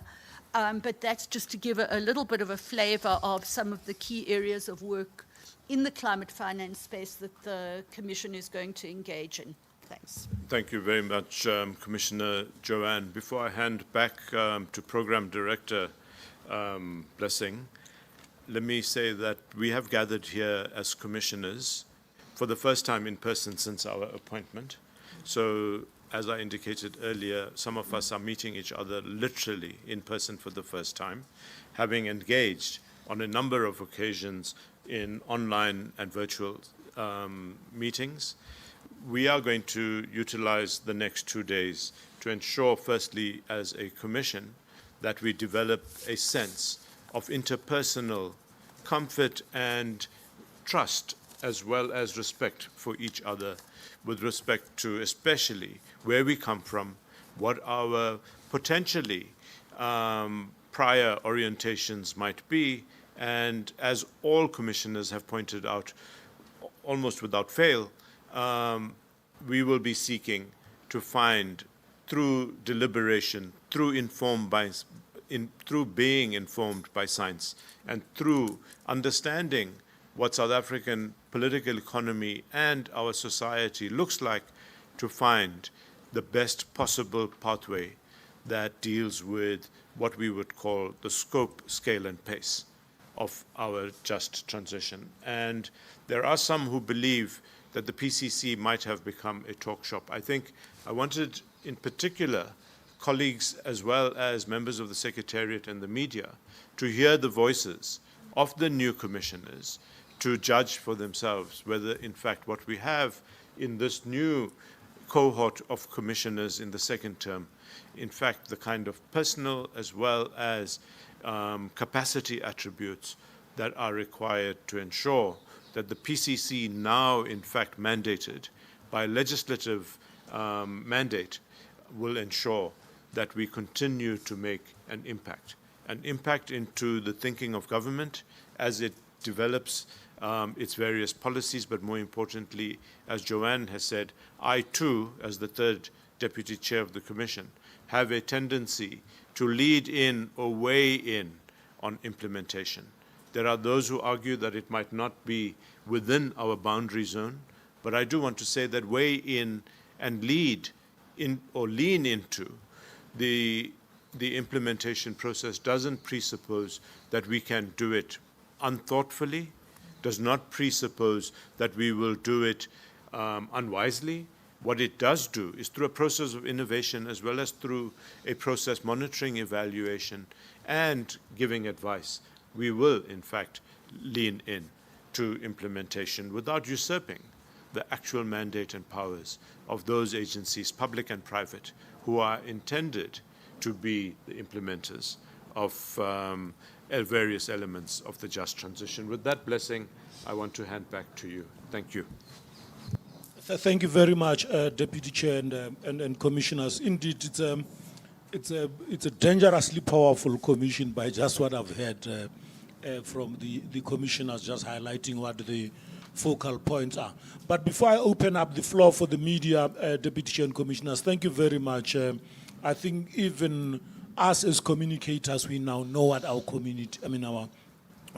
but that's just to give a little bit of a flavor of some of the key areas of work in the climate finance space that the Commission is going to engage in. Thanks. Thank you very much, Commissioner Joanne. Before I hand back to Program Director Blessing, let me say that we have gathered here as commissioners for the first time in person since our appointment. So, as I indicated earlier, some of us are meeting each other literally in person for the first time, having engaged on a number of occasions in online and virtual meetings. We are going to utilize the next 2 days to ensure, firstly, as a commission, that we develop a sense of interpersonal comfort and trust, as well as respect for each other, with respect to especially where we come from, what our potentially prior orientations might be, and as all commissioners have pointed out, almost without fail, we will be seeking to find through deliberation, through being informed by science, and through understanding what South African political economy and our society looks like, to find the best possible pathway that deals with what we would call the scope, scale, and pace of our just transition. And there are some who believe that the PCC might have become a talk shop. I wanted, in particular, colleagues as well as members of the Secretariat and the media to hear the voices of the new commissioners, to judge for themselves whether, in fact, what we have in this new cohort of commissioners in the second term, in fact, the kind of personal as well as capacity attributes that are required to ensure that the PCC, now in fact mandated by legislative mandate, will ensure that we continue to make an impact into the thinking of government as it develops its various policies, but more importantly, as Joanne has said, I too, as the third Deputy Chair of the Commission, have a tendency to lead in or weigh in on implementation. There are those who argue that it might not be within our boundary zone, but I do want to say that weigh in and lead in or lean into the implementation process doesn't presuppose that we can do it unthoughtfully, does not presuppose that we will do it unwisely. What it does do is, through a process of innovation as well as through a process monitoring, evaluation, and giving advice, we will, in fact, lean in to implementation without usurping the actual mandate and powers of those agencies, public and private, who are intended to be the implementers of various elements of the just transition. With that blessing, I want to hand back to you. Thank you. Thank you very much, Deputy Chair and Commissioners. Indeed, it's a dangerously powerful commission by just what I've heard from the commissioners, just highlighting what the focal points are. But before I open up the floor for the media, Deputy Chair and Commissioners, thank you very much. I think even us as communicators, we now know what our our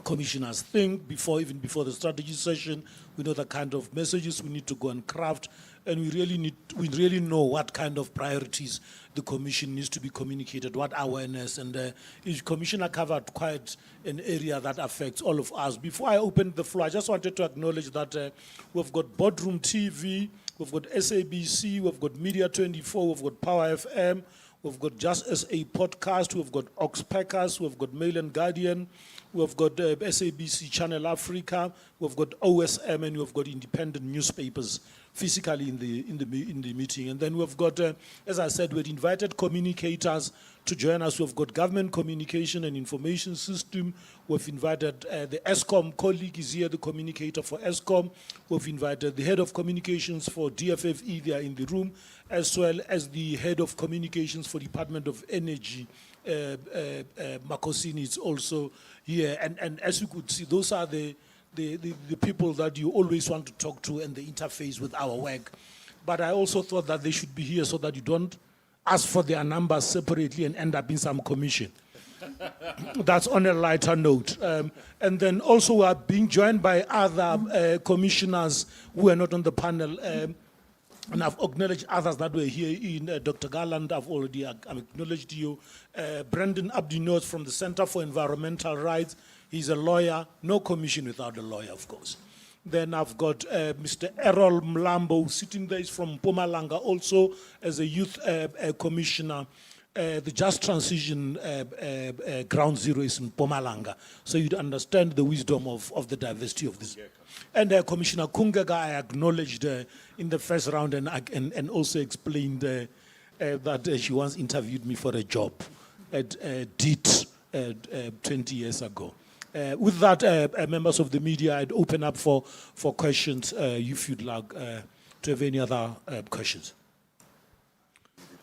commissioners think even before the strategy session. We know the kind of messages we need to go and craft, and we really know what kind of priorities the commission needs to be communicated, what awareness, and each commissioner covered quite an area that affects all of us. Before I open the floor, I just wanted to acknowledge that we've got Boardroom TV, we've got SABC, we've got Media 24, we've got Power FM, we've got Just SA Podcast, we've got Oxpackers, we've got Mail and Guardian, we've got SABC Channel Africa, we've got OSM, and we've got independent newspapers physically in the meeting. And then we've got, as I said, we've invited communicators to join us. We've got Government Communication and Information System. We've invited the ESCOM colleague is here, the communicator for ESCOM. We've invited the head of communications for DFFE, they are in the room, as well as the head of communications for Department of Energy, Makosini, is also here. And as you could see, those are the people that you always want to talk to and the interface with our work. But I also thought that they should be here so that you don't ask for their numbers separately and end up in some commission. That's on a lighter note. And then also we are being joined by other commissioners who are not on the panel. And I've acknowledged others that were here in Dr. Garland. I've already acknowledged you. Brendan Abdinot from the Center for Environmental Rights. He's a lawyer. No commission without a lawyer, of course. Then I've got Mr. Errol Mlambo sitting there. He's from Mpumalanga, also as a youth commissioner. The Just Transition Ground Zero is in Mpumalanga. So you'd understand the wisdom of the diversity of this. And Commissioner Kungega, I acknowledged in the first round and also explained that she once interviewed me for a job at DIT 20 years ago. With that, members of the media, I'd open up for questions if you'd like to have any other questions.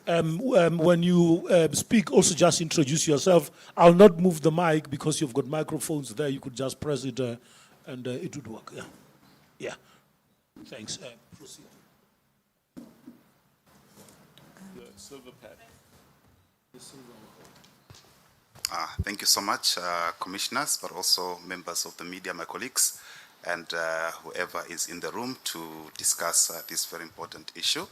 When you speak, also just introduce yourself. I'll not move the mic because you've got microphones there. You could just press it and it would work. Yeah. Thanks. Proceed. silver pad. Thank you so much, commissioners, but also members of the media, my colleagues, and whoever is in the room to discuss this very important issue.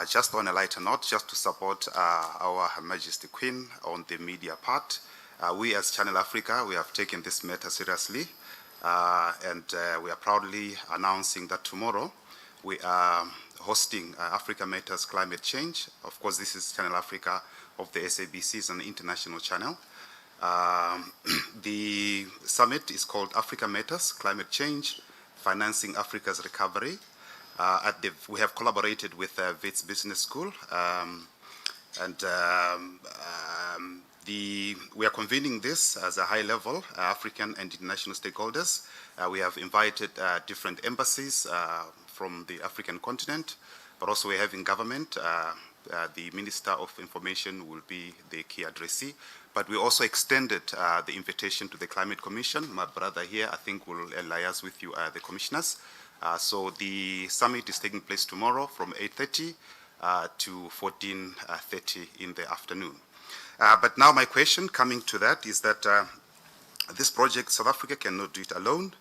Just on a lighter note, just to support our Her Majesty Queen on the media part, we as Channel Africa, we have taken this matter seriously, and we are proudly announcing that tomorrow we are hosting Africa Matters Climate Change. Of course, this is Channel Africa of the SABC, is an international channel. The summit is called Africa Matters Climate Change, Financing Africa's Recovery. We have collaborated with Wits Business School, we are convening this as a high-level African and international stakeholders. We have invited different embassies from the African continent, but also we're having government. The Minister of Information will be the key addressee, but we also extended the invitation to the Climate Commission. My brother here, I think, will liaise with you, the commissioners. So the summit is taking place tomorrow from 8:30 to 14:30 in the afternoon. But now my question coming to that is that this project, South Africa cannot do it alone.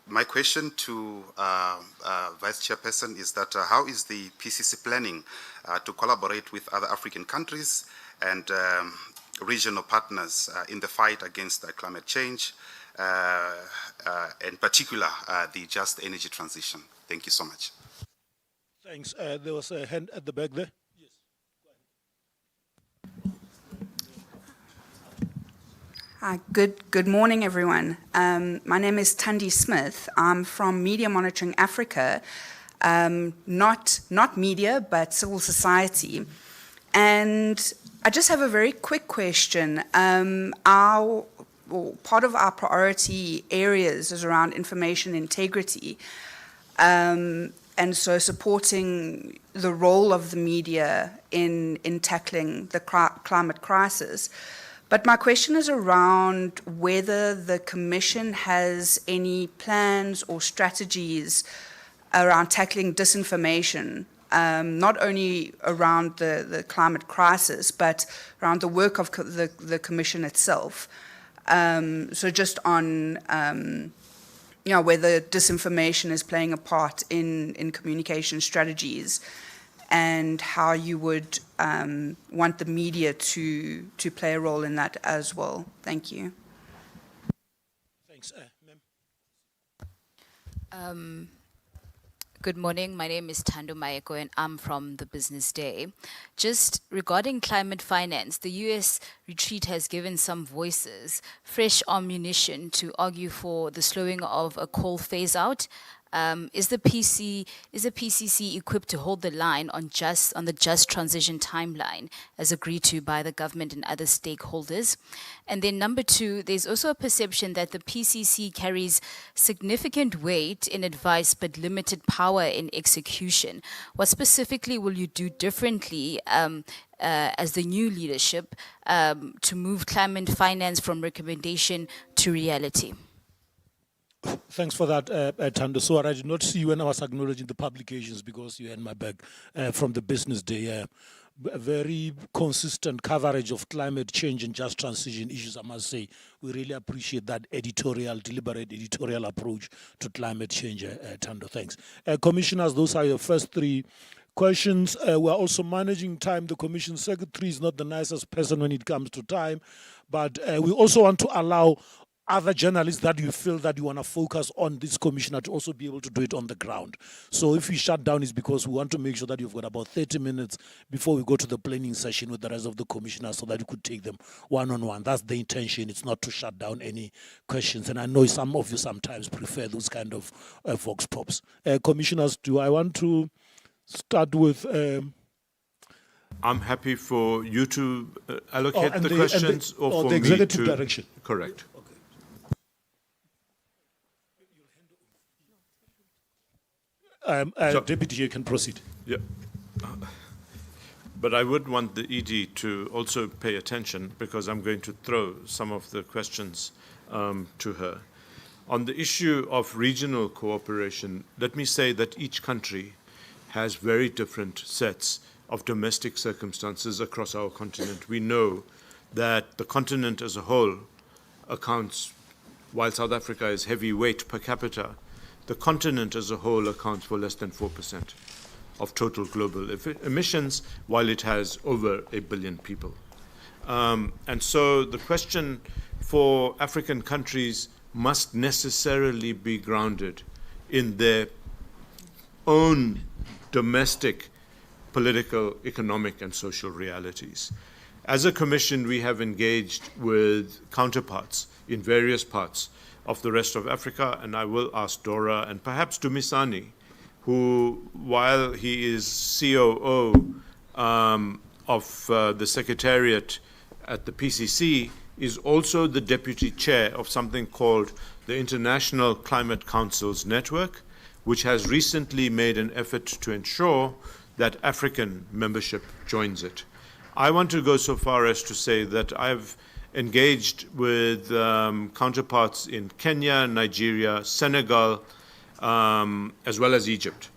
My question to Vice Chairperson is that how is the PCC planning to collaborate with other African countries and regional partners in the fight against climate change, in particular the just energy transition? Thank you so much. Thanks. There was a hand at the back there. Hi, good morning, everyone. My name is Thandi Smith. I'm from Media Monitoring Africa, not media, but civil society. And I just have a very quick question. Part of our priority areas is around information integrity, and so supporting the role of the media in tackling the climate crisis. But my question is around whether the Commission has any plans or strategies around tackling disinformation, not only around the climate crisis, but around the work of the Commission itself. So just on whether disinformation is playing a part in communication strategies, and how you would want the media to play a role in that as well. Thank you. Thanks, ma'am. Good morning. My name is Thando Maeko, and I'm from the Business Day. Just regarding climate finance, the US retreat has given some voices fresh ammunition to argue for the slowing of a coal phase out. Is the PCC equipped to hold the line on the just transition timeline as agreed to by the government and other stakeholders? And then number two, there's also a perception that the PCC carries significant weight in advice but limited power in execution. What specifically will you do differently as the new leadership to move climate finance from recommendation to reality? Thanks for that, Thando. So I did not see you when I was acknowledging the publications because you had my back from the Business Day. A very consistent coverage of climate change and just transition issues, I must say. We really appreciate that deliberate editorial approach to climate change, Thando. Thanks. Commissioners, those are your first three questions. We're also managing time. The Commission Secretary is not the nicest person when it comes to time, but we also want to allow other journalists that you feel that you want to focus on this commissioner to also be able to do it on the ground. So if we shut down, it's because we want to make sure that you've got about 30 minutes before we go to the planning session with the rest of the commissioners so that you could take them one-on-one. That's the intention. It's not to shut down any questions. And I know some of you sometimes prefer those kind of vox pops. Commissioners, do I want to start with... I'm happy for you to allocate the questions or for the executive me to... direction. Correct. Deputy, you can proceed. Yeah. But I would want the ED to also pay attention because I'm going to throw some of the questions to her. On the issue of regional cooperation, let me say that each country has very different sets of domestic circumstances across our continent. We know that the continent as a whole accounts, while South Africa is heavyweight per capita, the continent as a whole accounts for less than 4% of total global emissions, while it has over 1 billion people. And so the question for African countries must necessarily be grounded in their own domestic political, economic, and social realities. As a Commission, we have engaged with counterparts in various parts of the rest of Africa, and I will ask Dora and perhaps Dumisani, who, while he is COO of the Secretariat at the PCC, is also the Deputy Chair of something called the International Climate Council's Network, which has recently made an effort to ensure that African membership joins it. I want to go so far as to say that I've engaged with counterparts in Kenya, Nigeria, Senegal, as well as Egypt.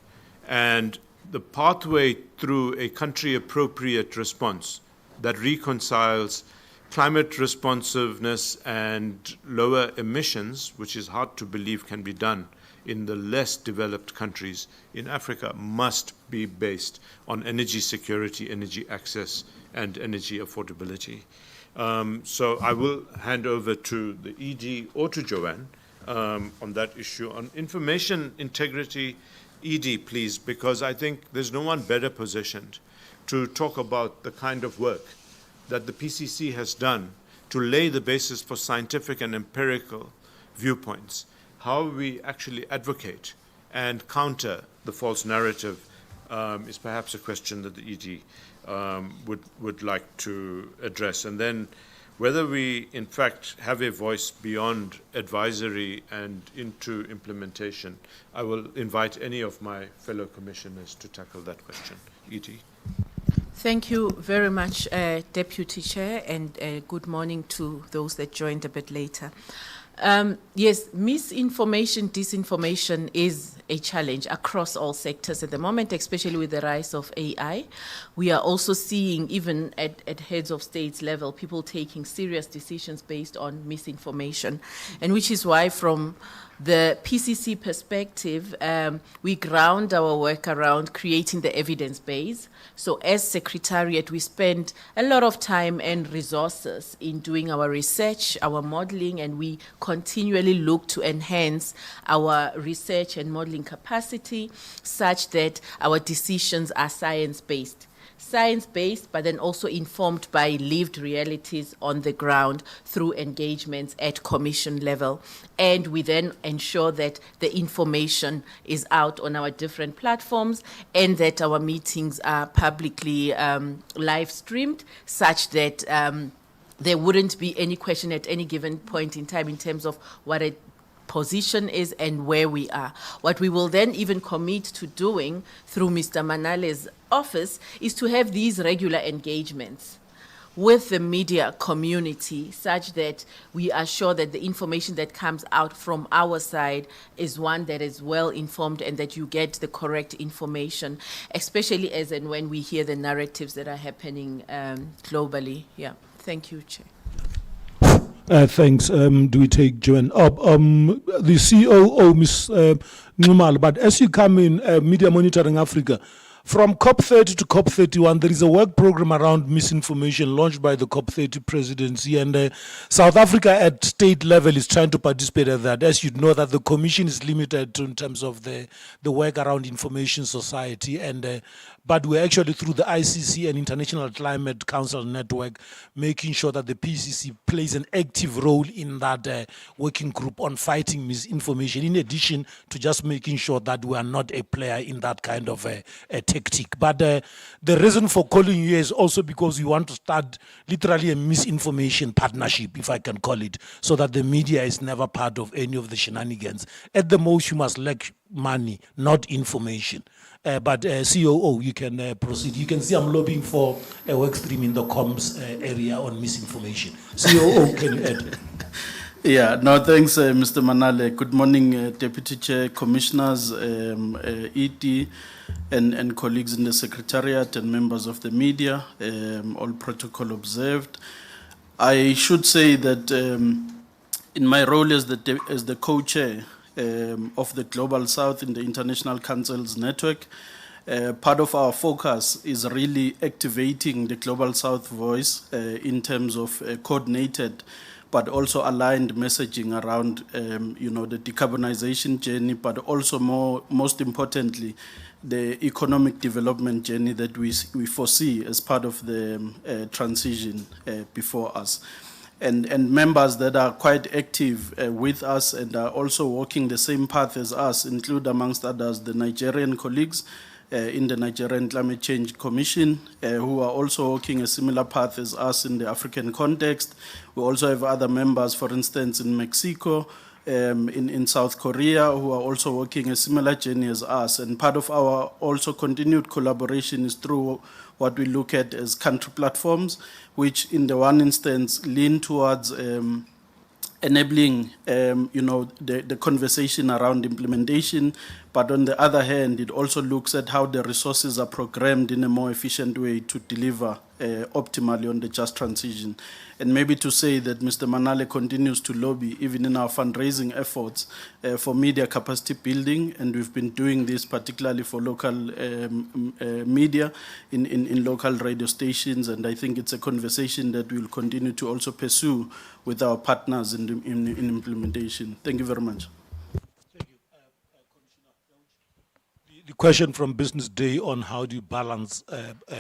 And the pathway through a country-appropriate response that reconciles climate responsiveness and lower emissions, which is hard to believe can be done in the less developed countries in Africa, must be based on energy security, energy access, and energy affordability. So I will hand over to the ED or to Joanne on that issue. On information integrity, ED, please, because I think there's no one better positioned to talk about the kind of work that the PCC has done to lay the basis for scientific and empirical viewpoints, how we actually advocate and counter the false narrative is perhaps a question that the ED would like to address. And then whether we, in fact, have a voice beyond advisory and into implementation, I will invite any of my fellow commissioners to tackle that question. ED. Thank you very much, Deputy Chair, and good morning to those that joined a bit later. Yes, misinformation, disinformation is a challenge across all sectors at the moment, especially with the rise of AI. We are also seeing, even at heads of states level, people taking serious decisions based on misinformation, and which is why from the PCC perspective, we ground our work around creating the evidence base. So as Secretariat, we spend a lot of time and resources in doing our research, our modeling, and we continually look to enhance our research and modeling capacity such that our decisions are science-based. Science-based, but then also informed by lived realities on the ground through engagements at commission level. And we then ensure that the information is out on our different platforms and that our meetings are publicly live streamed such that there wouldn't be any question at any given point in time in terms of what a position is and where we are. What we will then even commit to doing through Mr. Manale's office is to have these regular engagements with the media community such that we are sure that the information that comes out from our side is one that is well informed and that you get the correct information, especially as and when we hear the narratives that are happening globally. Yeah, thank you, Chair. Thanks. Do we take Joanne up? The COO, Ms. Numal, but as you come in, Media Monitoring Africa, from COP30 to COP31, there is a work program around misinformation launched by the COP30 presidency, and South Africa at state level is trying to participate at that. As you know, that the Commission is limited in terms of the work around information society, and but we're actually, through the ICC and International Climate Council Network, making sure that the PCC plays an active role in that working group on fighting misinformation, in addition to just making sure that we are not a player in that kind of a tactic. But the reason for calling you is also because we want to start literally a misinformation partnership, if I can call it, so that the media is never part of any of the shenanigans. At the most, you must lack money, not information. But COO, you can proceed. You can see I'm lobbying for a work stream in the comms area on misinformation. COO, can you add? Yeah, no, thanks, Mr. Manale. Good morning, Deputy Chair, Commissioners, ED, and colleagues in the Secretariat and members of the media, all protocol observed. I should say that in my role as the co-chair of the Global South in the International Councils Network, part of our focus is really activating the Global South voice in terms of coordinated but also aligned messaging around the decarbonization journey, but also most importantly, the economic development journey that we foresee as part of the transition before us. And members that are quite active with us and are also walking the same path as us include, amongst others, the Nigerian colleagues in the Nigerian Climate Change Commission, who are also walking a similar path as us in the African context. We also have other members, for instance, in Mexico, in South Korea, who are also walking a similar journey as us. And part of our also continued collaboration is through what we look at as country platforms, which in the one instance lean towards enabling the conversation around implementation, but on the other hand, it also looks at how the resources are programmed in a more efficient way to deliver optimally on the just transition. And maybe to say that Mr. Manale continues to lobby, even in our fundraising efforts, for media capacity building, and we've been doing this particularly for local media in local radio stations, and I think it's a conversation that we'll continue to also pursue with our partners in implementation. Thank you very much. The question from Business Day on how do you balance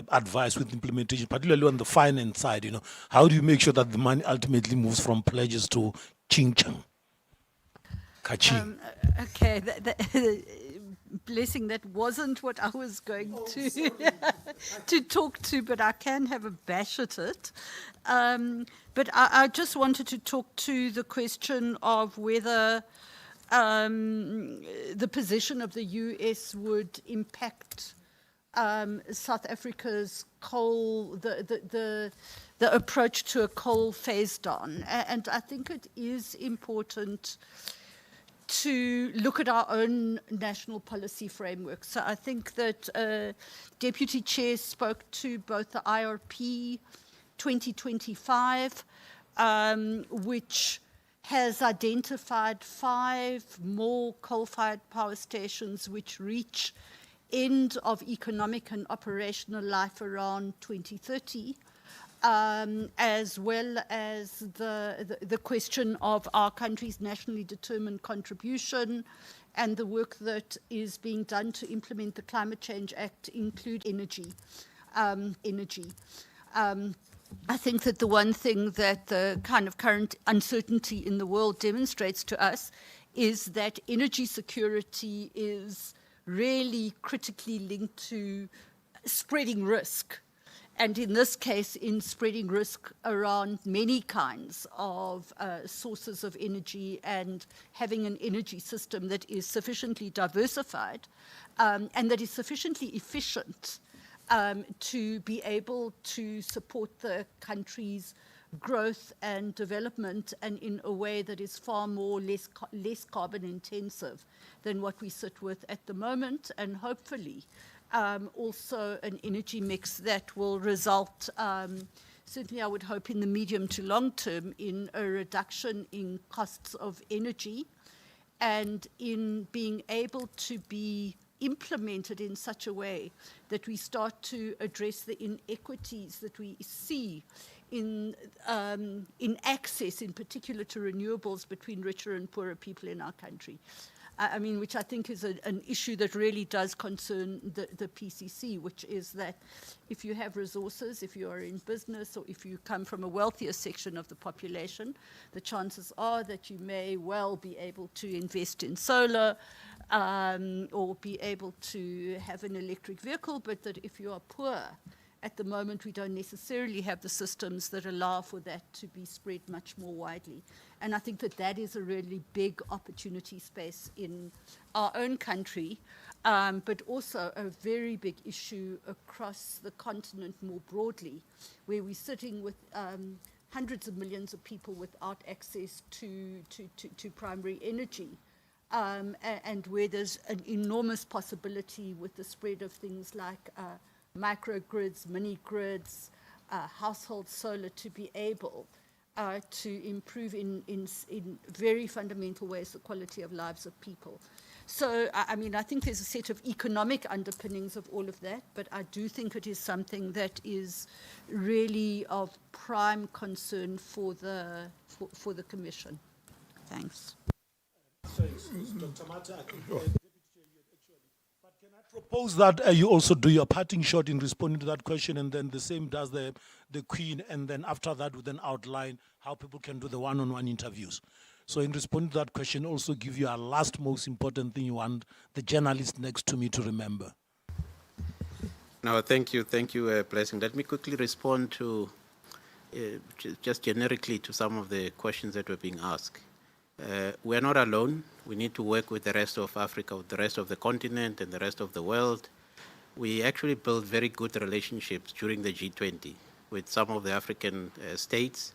advice with implementation, particularly on the finance side, how do you make sure that the money ultimately moves from pledges to ching-chang? Kaching. Okay, blessing, that wasn't what I was going to to talk to, but I can have a bash at it. But I just wanted to talk to the question of whether the position of the US would impact South Africa's coal, the approach to a coal phase down. And I think it is important to look at our own national policy framework. So I think that Deputy Chair spoke to both the IRP 2025, which has identified 5 more coal-fired power stations which reach end of economic and operational life around 2030, as well as the question of our country's nationally determined contribution and the work that is being done to implement the Climate Change Act, include energy. I think that the one thing that the kind of current uncertainty in the world demonstrates to us is that energy security is really critically linked to spreading risk. And in this case, in spreading risk around many kinds of sources of energy and having an energy system that is sufficiently diversified and that is sufficiently efficient to be able to support the country's growth and development, and in a way that is far more less carbon intensive than what we sit with at the moment, and hopefully also an energy mix that will result, certainly I would hope in the medium to long term, in a reduction in costs of energy and in being able to be implemented in such a way that we start to address the inequities that we see in access, in particular to renewables, between richer and poorer people in our country. I mean, which I think is an issue that really does concern the PCC, which is that if you have resources, if you are in business, or if you come from a wealthier section of the population, the chances are that you may well be able to invest in solar, or be able to have an electric vehicle, but that if you are poor, at the moment we don't necessarily have the systems that allow for that to be spread much more widely. And I think that that is a really big opportunity space in our own country, but also a very big issue across the continent more broadly, where we're sitting with hundreds of millions of people without access to primary energy. And where there's an enormous possibility with the spread of things like microgrids, mini-grids, household solar to be able to improve in very fundamental ways the quality of lives of people. So, I mean, I think there's a set of economic underpinnings of all of that, but I do think it is something that is really of prime concern for the Commission. Thanks. Thanks, Dr. Mata. I think, but can I propose that you also do your parting shot in responding to that question, and then the same does the Queen, and then after that we then outline how people can do the one-on-one interviews. So in responding to that question, also give you a last most important thing you want the journalist next to me to remember. No, thank you, Blessing. Let me quickly respond to, just generically to some of the questions that were being asked. We're not alone. We need to work with the rest of Africa, with the rest of the continent and the rest of the world. We actually built very good relationships during the G20 with some of the African states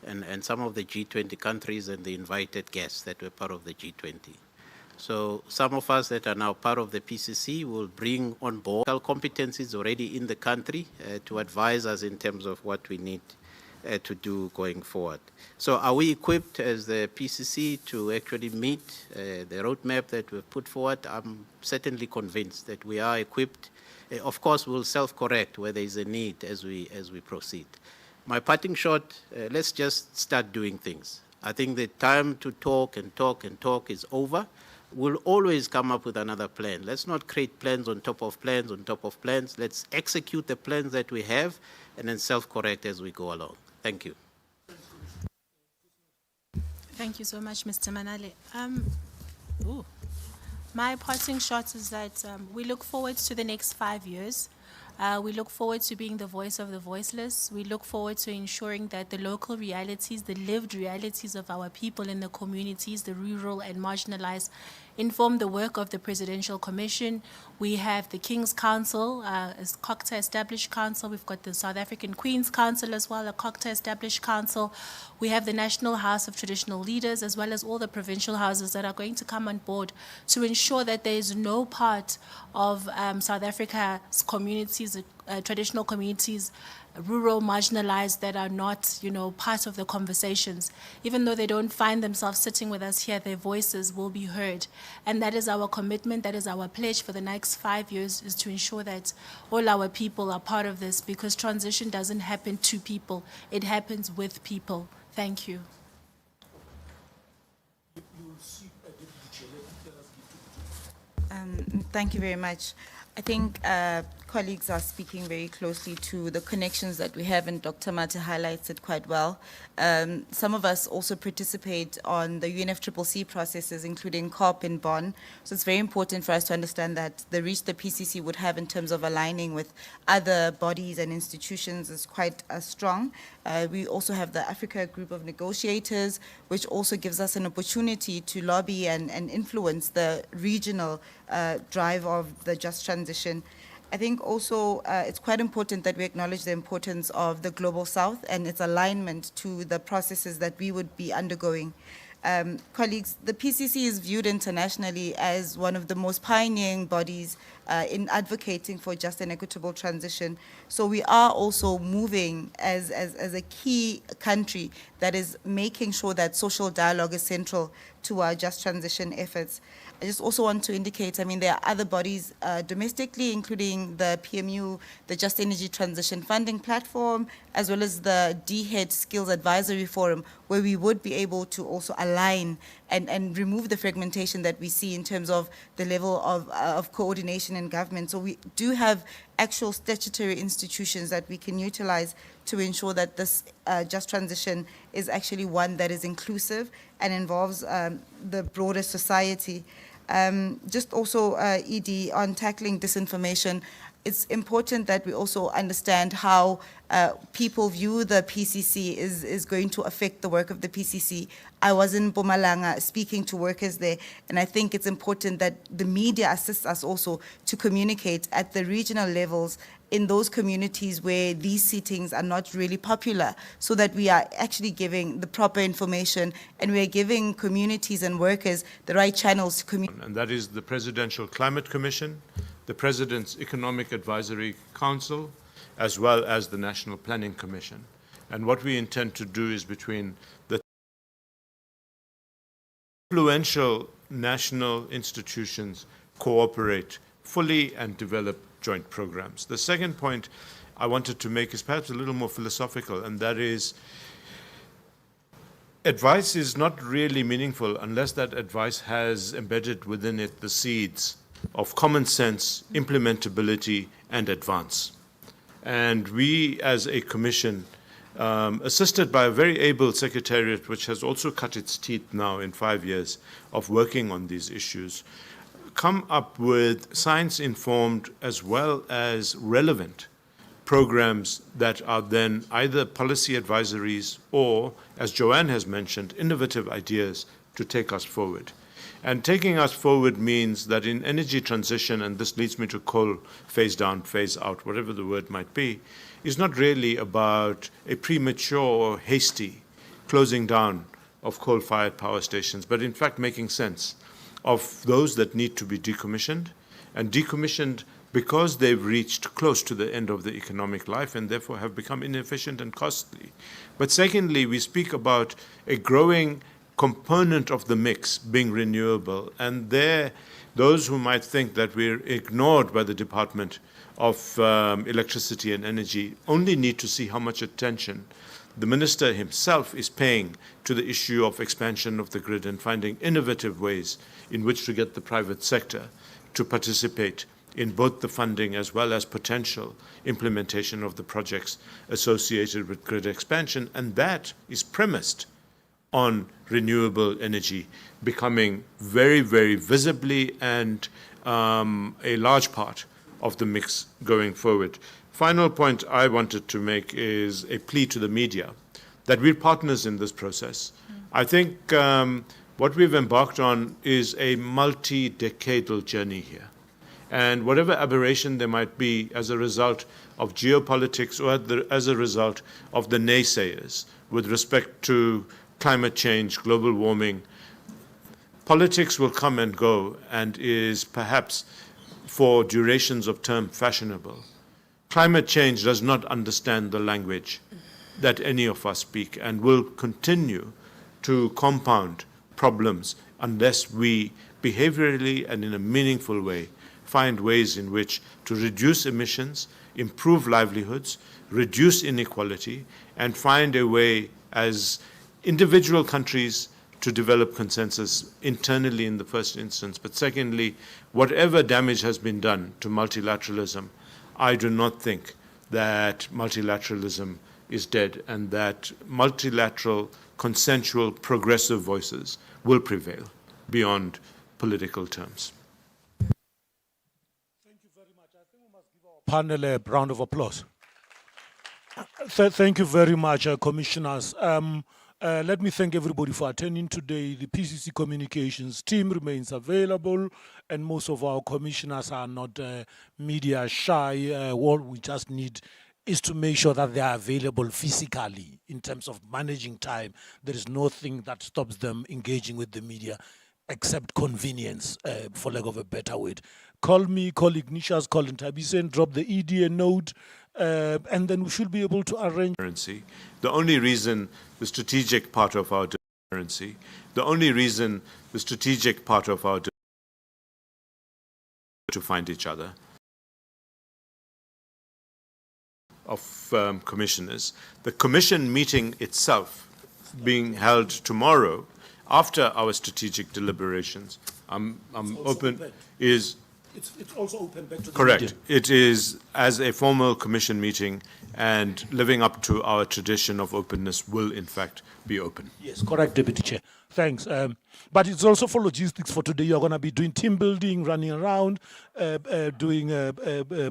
and some of the G20 countries and the invited guests that were part of the G20. So some of us that are now part of the PCC will bring on board competencies already in the country to advise us in terms of what we need to do going forward. So are we equipped as the PCC to actually meet the roadmap that we've put forward? I'm certainly convinced that we are equipped. Of course, we'll self-correct where there is a need as we proceed. My parting shot, let's just start doing things. I think the time to talk and talk and talk is over. We'll always come up with another plan. Let's not create plans on top of plans on top of plans. Let's execute the plans that we have and then self-correct as we go along. Thank you. Thank you so much, Mr. Manale. My parting shot is that we look forward to the next 5 years. We look forward to being the voice of the voiceless. We look forward to ensuring that the local realities, the lived realities of our people in the communities, the rural and marginalized, inform the work of the Presidential Commission. We have the King's Council, a COCTA established council. We've got the South African Queen's Council as well, a COCTA established council. We have the National House of Traditional Leaders, as well as all the provincial houses that are going to come on board to ensure that there is no part of South Africa's communities, traditional communities, rural, marginalized, that are not, part of the conversations. Even though they don't find themselves sitting with us here, their voices will be heard. And that is our commitment, that is our pledge for the next 5 years, is to ensure that all our people are part of this, because transition doesn't happen to people, it happens with people. Thank you. Thank you very much. I think colleagues are speaking very closely to the connections that we have, and Dr. Mata highlights it quite well. Some of us also participate on the UNFCCC processes, including COP in Bonn. So it's very important for us to understand that the reach the PCC would have in terms of aligning with other bodies and institutions is quite strong. We also have the Africa Group of Negotiators, which also gives us an opportunity to lobby and influence the regional drive of the just transition. I think also it's quite important that we acknowledge the importance of the Global South and its alignment to the processes that we would be undergoing. Colleagues, the PCC is viewed internationally as one of the most pioneering bodies in advocating for just and equitable transition. So we are also moving as a key country that is making sure that social dialogue is central to our just transition efforts. I just also want to indicate, there are other bodies domestically, including the PMU, the Just Energy Transition Funding Platform, as well as the DHEAD Skills Advisory Forum, where we would be able to also align and remove the fragmentation that we see in terms of the level of coordination in government. So we do have actual statutory institutions that we can utilize to ensure that this just transition is actually one that is inclusive and involves the broader society. Just also, ED, on tackling disinformation, it's important that we also understand how people view the PCC is going to affect the work of the PCC. I was in Mpumalanga speaking to workers there, and I think it's important that the media assists us also to communicate at the regional levels in those communities where these sittings are not really popular, so that we are actually giving the proper information and we are giving communities and workers the right channels to communicate. And that is the Presidential Climate Commission, the President's Economic Advisory Council, as well as the National Planning Commission. And what we intend to do is between the influential national institutions cooperate fully and develop joint programs. The second point I wanted to make is perhaps a little more philosophical, and that is advice is not really meaningful unless that advice has embedded within it the seeds of common sense, implementability, and advance. And we, as a commission, assisted by a very able secretariat, which has also cut its teeth now in 5 years of working on these issues, come up with science-informed as well as relevant programs that are then either policy advisories or, as Joanne has mentioned, innovative ideas to take us forward. And taking us forward means that in energy transition, and this leads me to coal phase down, phase out, whatever the word might be, is not really about a premature or hasty closing down of coal-fired power stations, but in fact making sense of those that need to be decommissioned, and decommissioned because they've reached close to the end of the economic life and therefore have become inefficient and costly. But secondly, we speak about a growing component of the mix being renewable, and there, those who might think that we're ignored by the Department of Electricity and Energy only need to see how much attention the Minister himself is paying to the issue of expansion of the grid and finding innovative ways in which to get the private sector to participate in both the funding as well as potential implementation of the projects associated with grid expansion. And that is premised on renewable energy becoming very, very visibly and a large part of the mix going forward. Final point I wanted to make is a plea to the media that we're partners in this process. I think what we've embarked on is a multi-decadal journey here. And whatever aberration there might be as a result of geopolitics or as a result of the naysayers with respect to climate change, global warming, politics will come and go and is perhaps for durations of term fashionable. Climate change does not understand the language that any of us speak and will continue to compound problems unless we behaviorally and in a meaningful way find ways in which to reduce emissions, improve livelihoods, reduce inequality, and find a way as individual countries to develop consensus internally in the first instance. But secondly, whatever damage has been done to multilateralism, I do not think that multilateralism is dead and that multilateral, consensual, progressive voices will prevail beyond political terms. Thank you very much. I think we must give our panel a round of applause. Thank you very much, commissioners. Let me thank everybody for attending today. The PCC communications team remains available, and most of our commissioners are not media shy. What we just need is to make sure that they are available physically in terms of managing time. There is nothing that stops them engaging with the media except convenience, for lack of a better word. Call me, call Ignatius, call Ntabisen, drop the ED a note, and then we should be able to arrange. The only reason the strategic part of our currency, the only reason the strategic part of our to find each other of commissioners. The commission meeting itself being held tomorrow after our strategic deliberations, I'm open, is It's also open back to the Correct. media. It is as a formal commission meeting, and living up to our tradition of openness will, in fact, be open. Yes, correct, Deputy Chair. Thanks. But it's also for logistics for today. You're going to be doing team building, running around, doing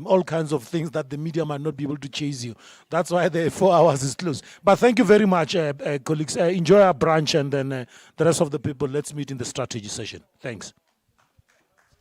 all kinds of things that the media might not be able to chase you. That's why the 4 hours is closed. But thank you very much, colleagues. Enjoy our brunch, and then the rest of the people, let's meet in the strategy session. Thanks.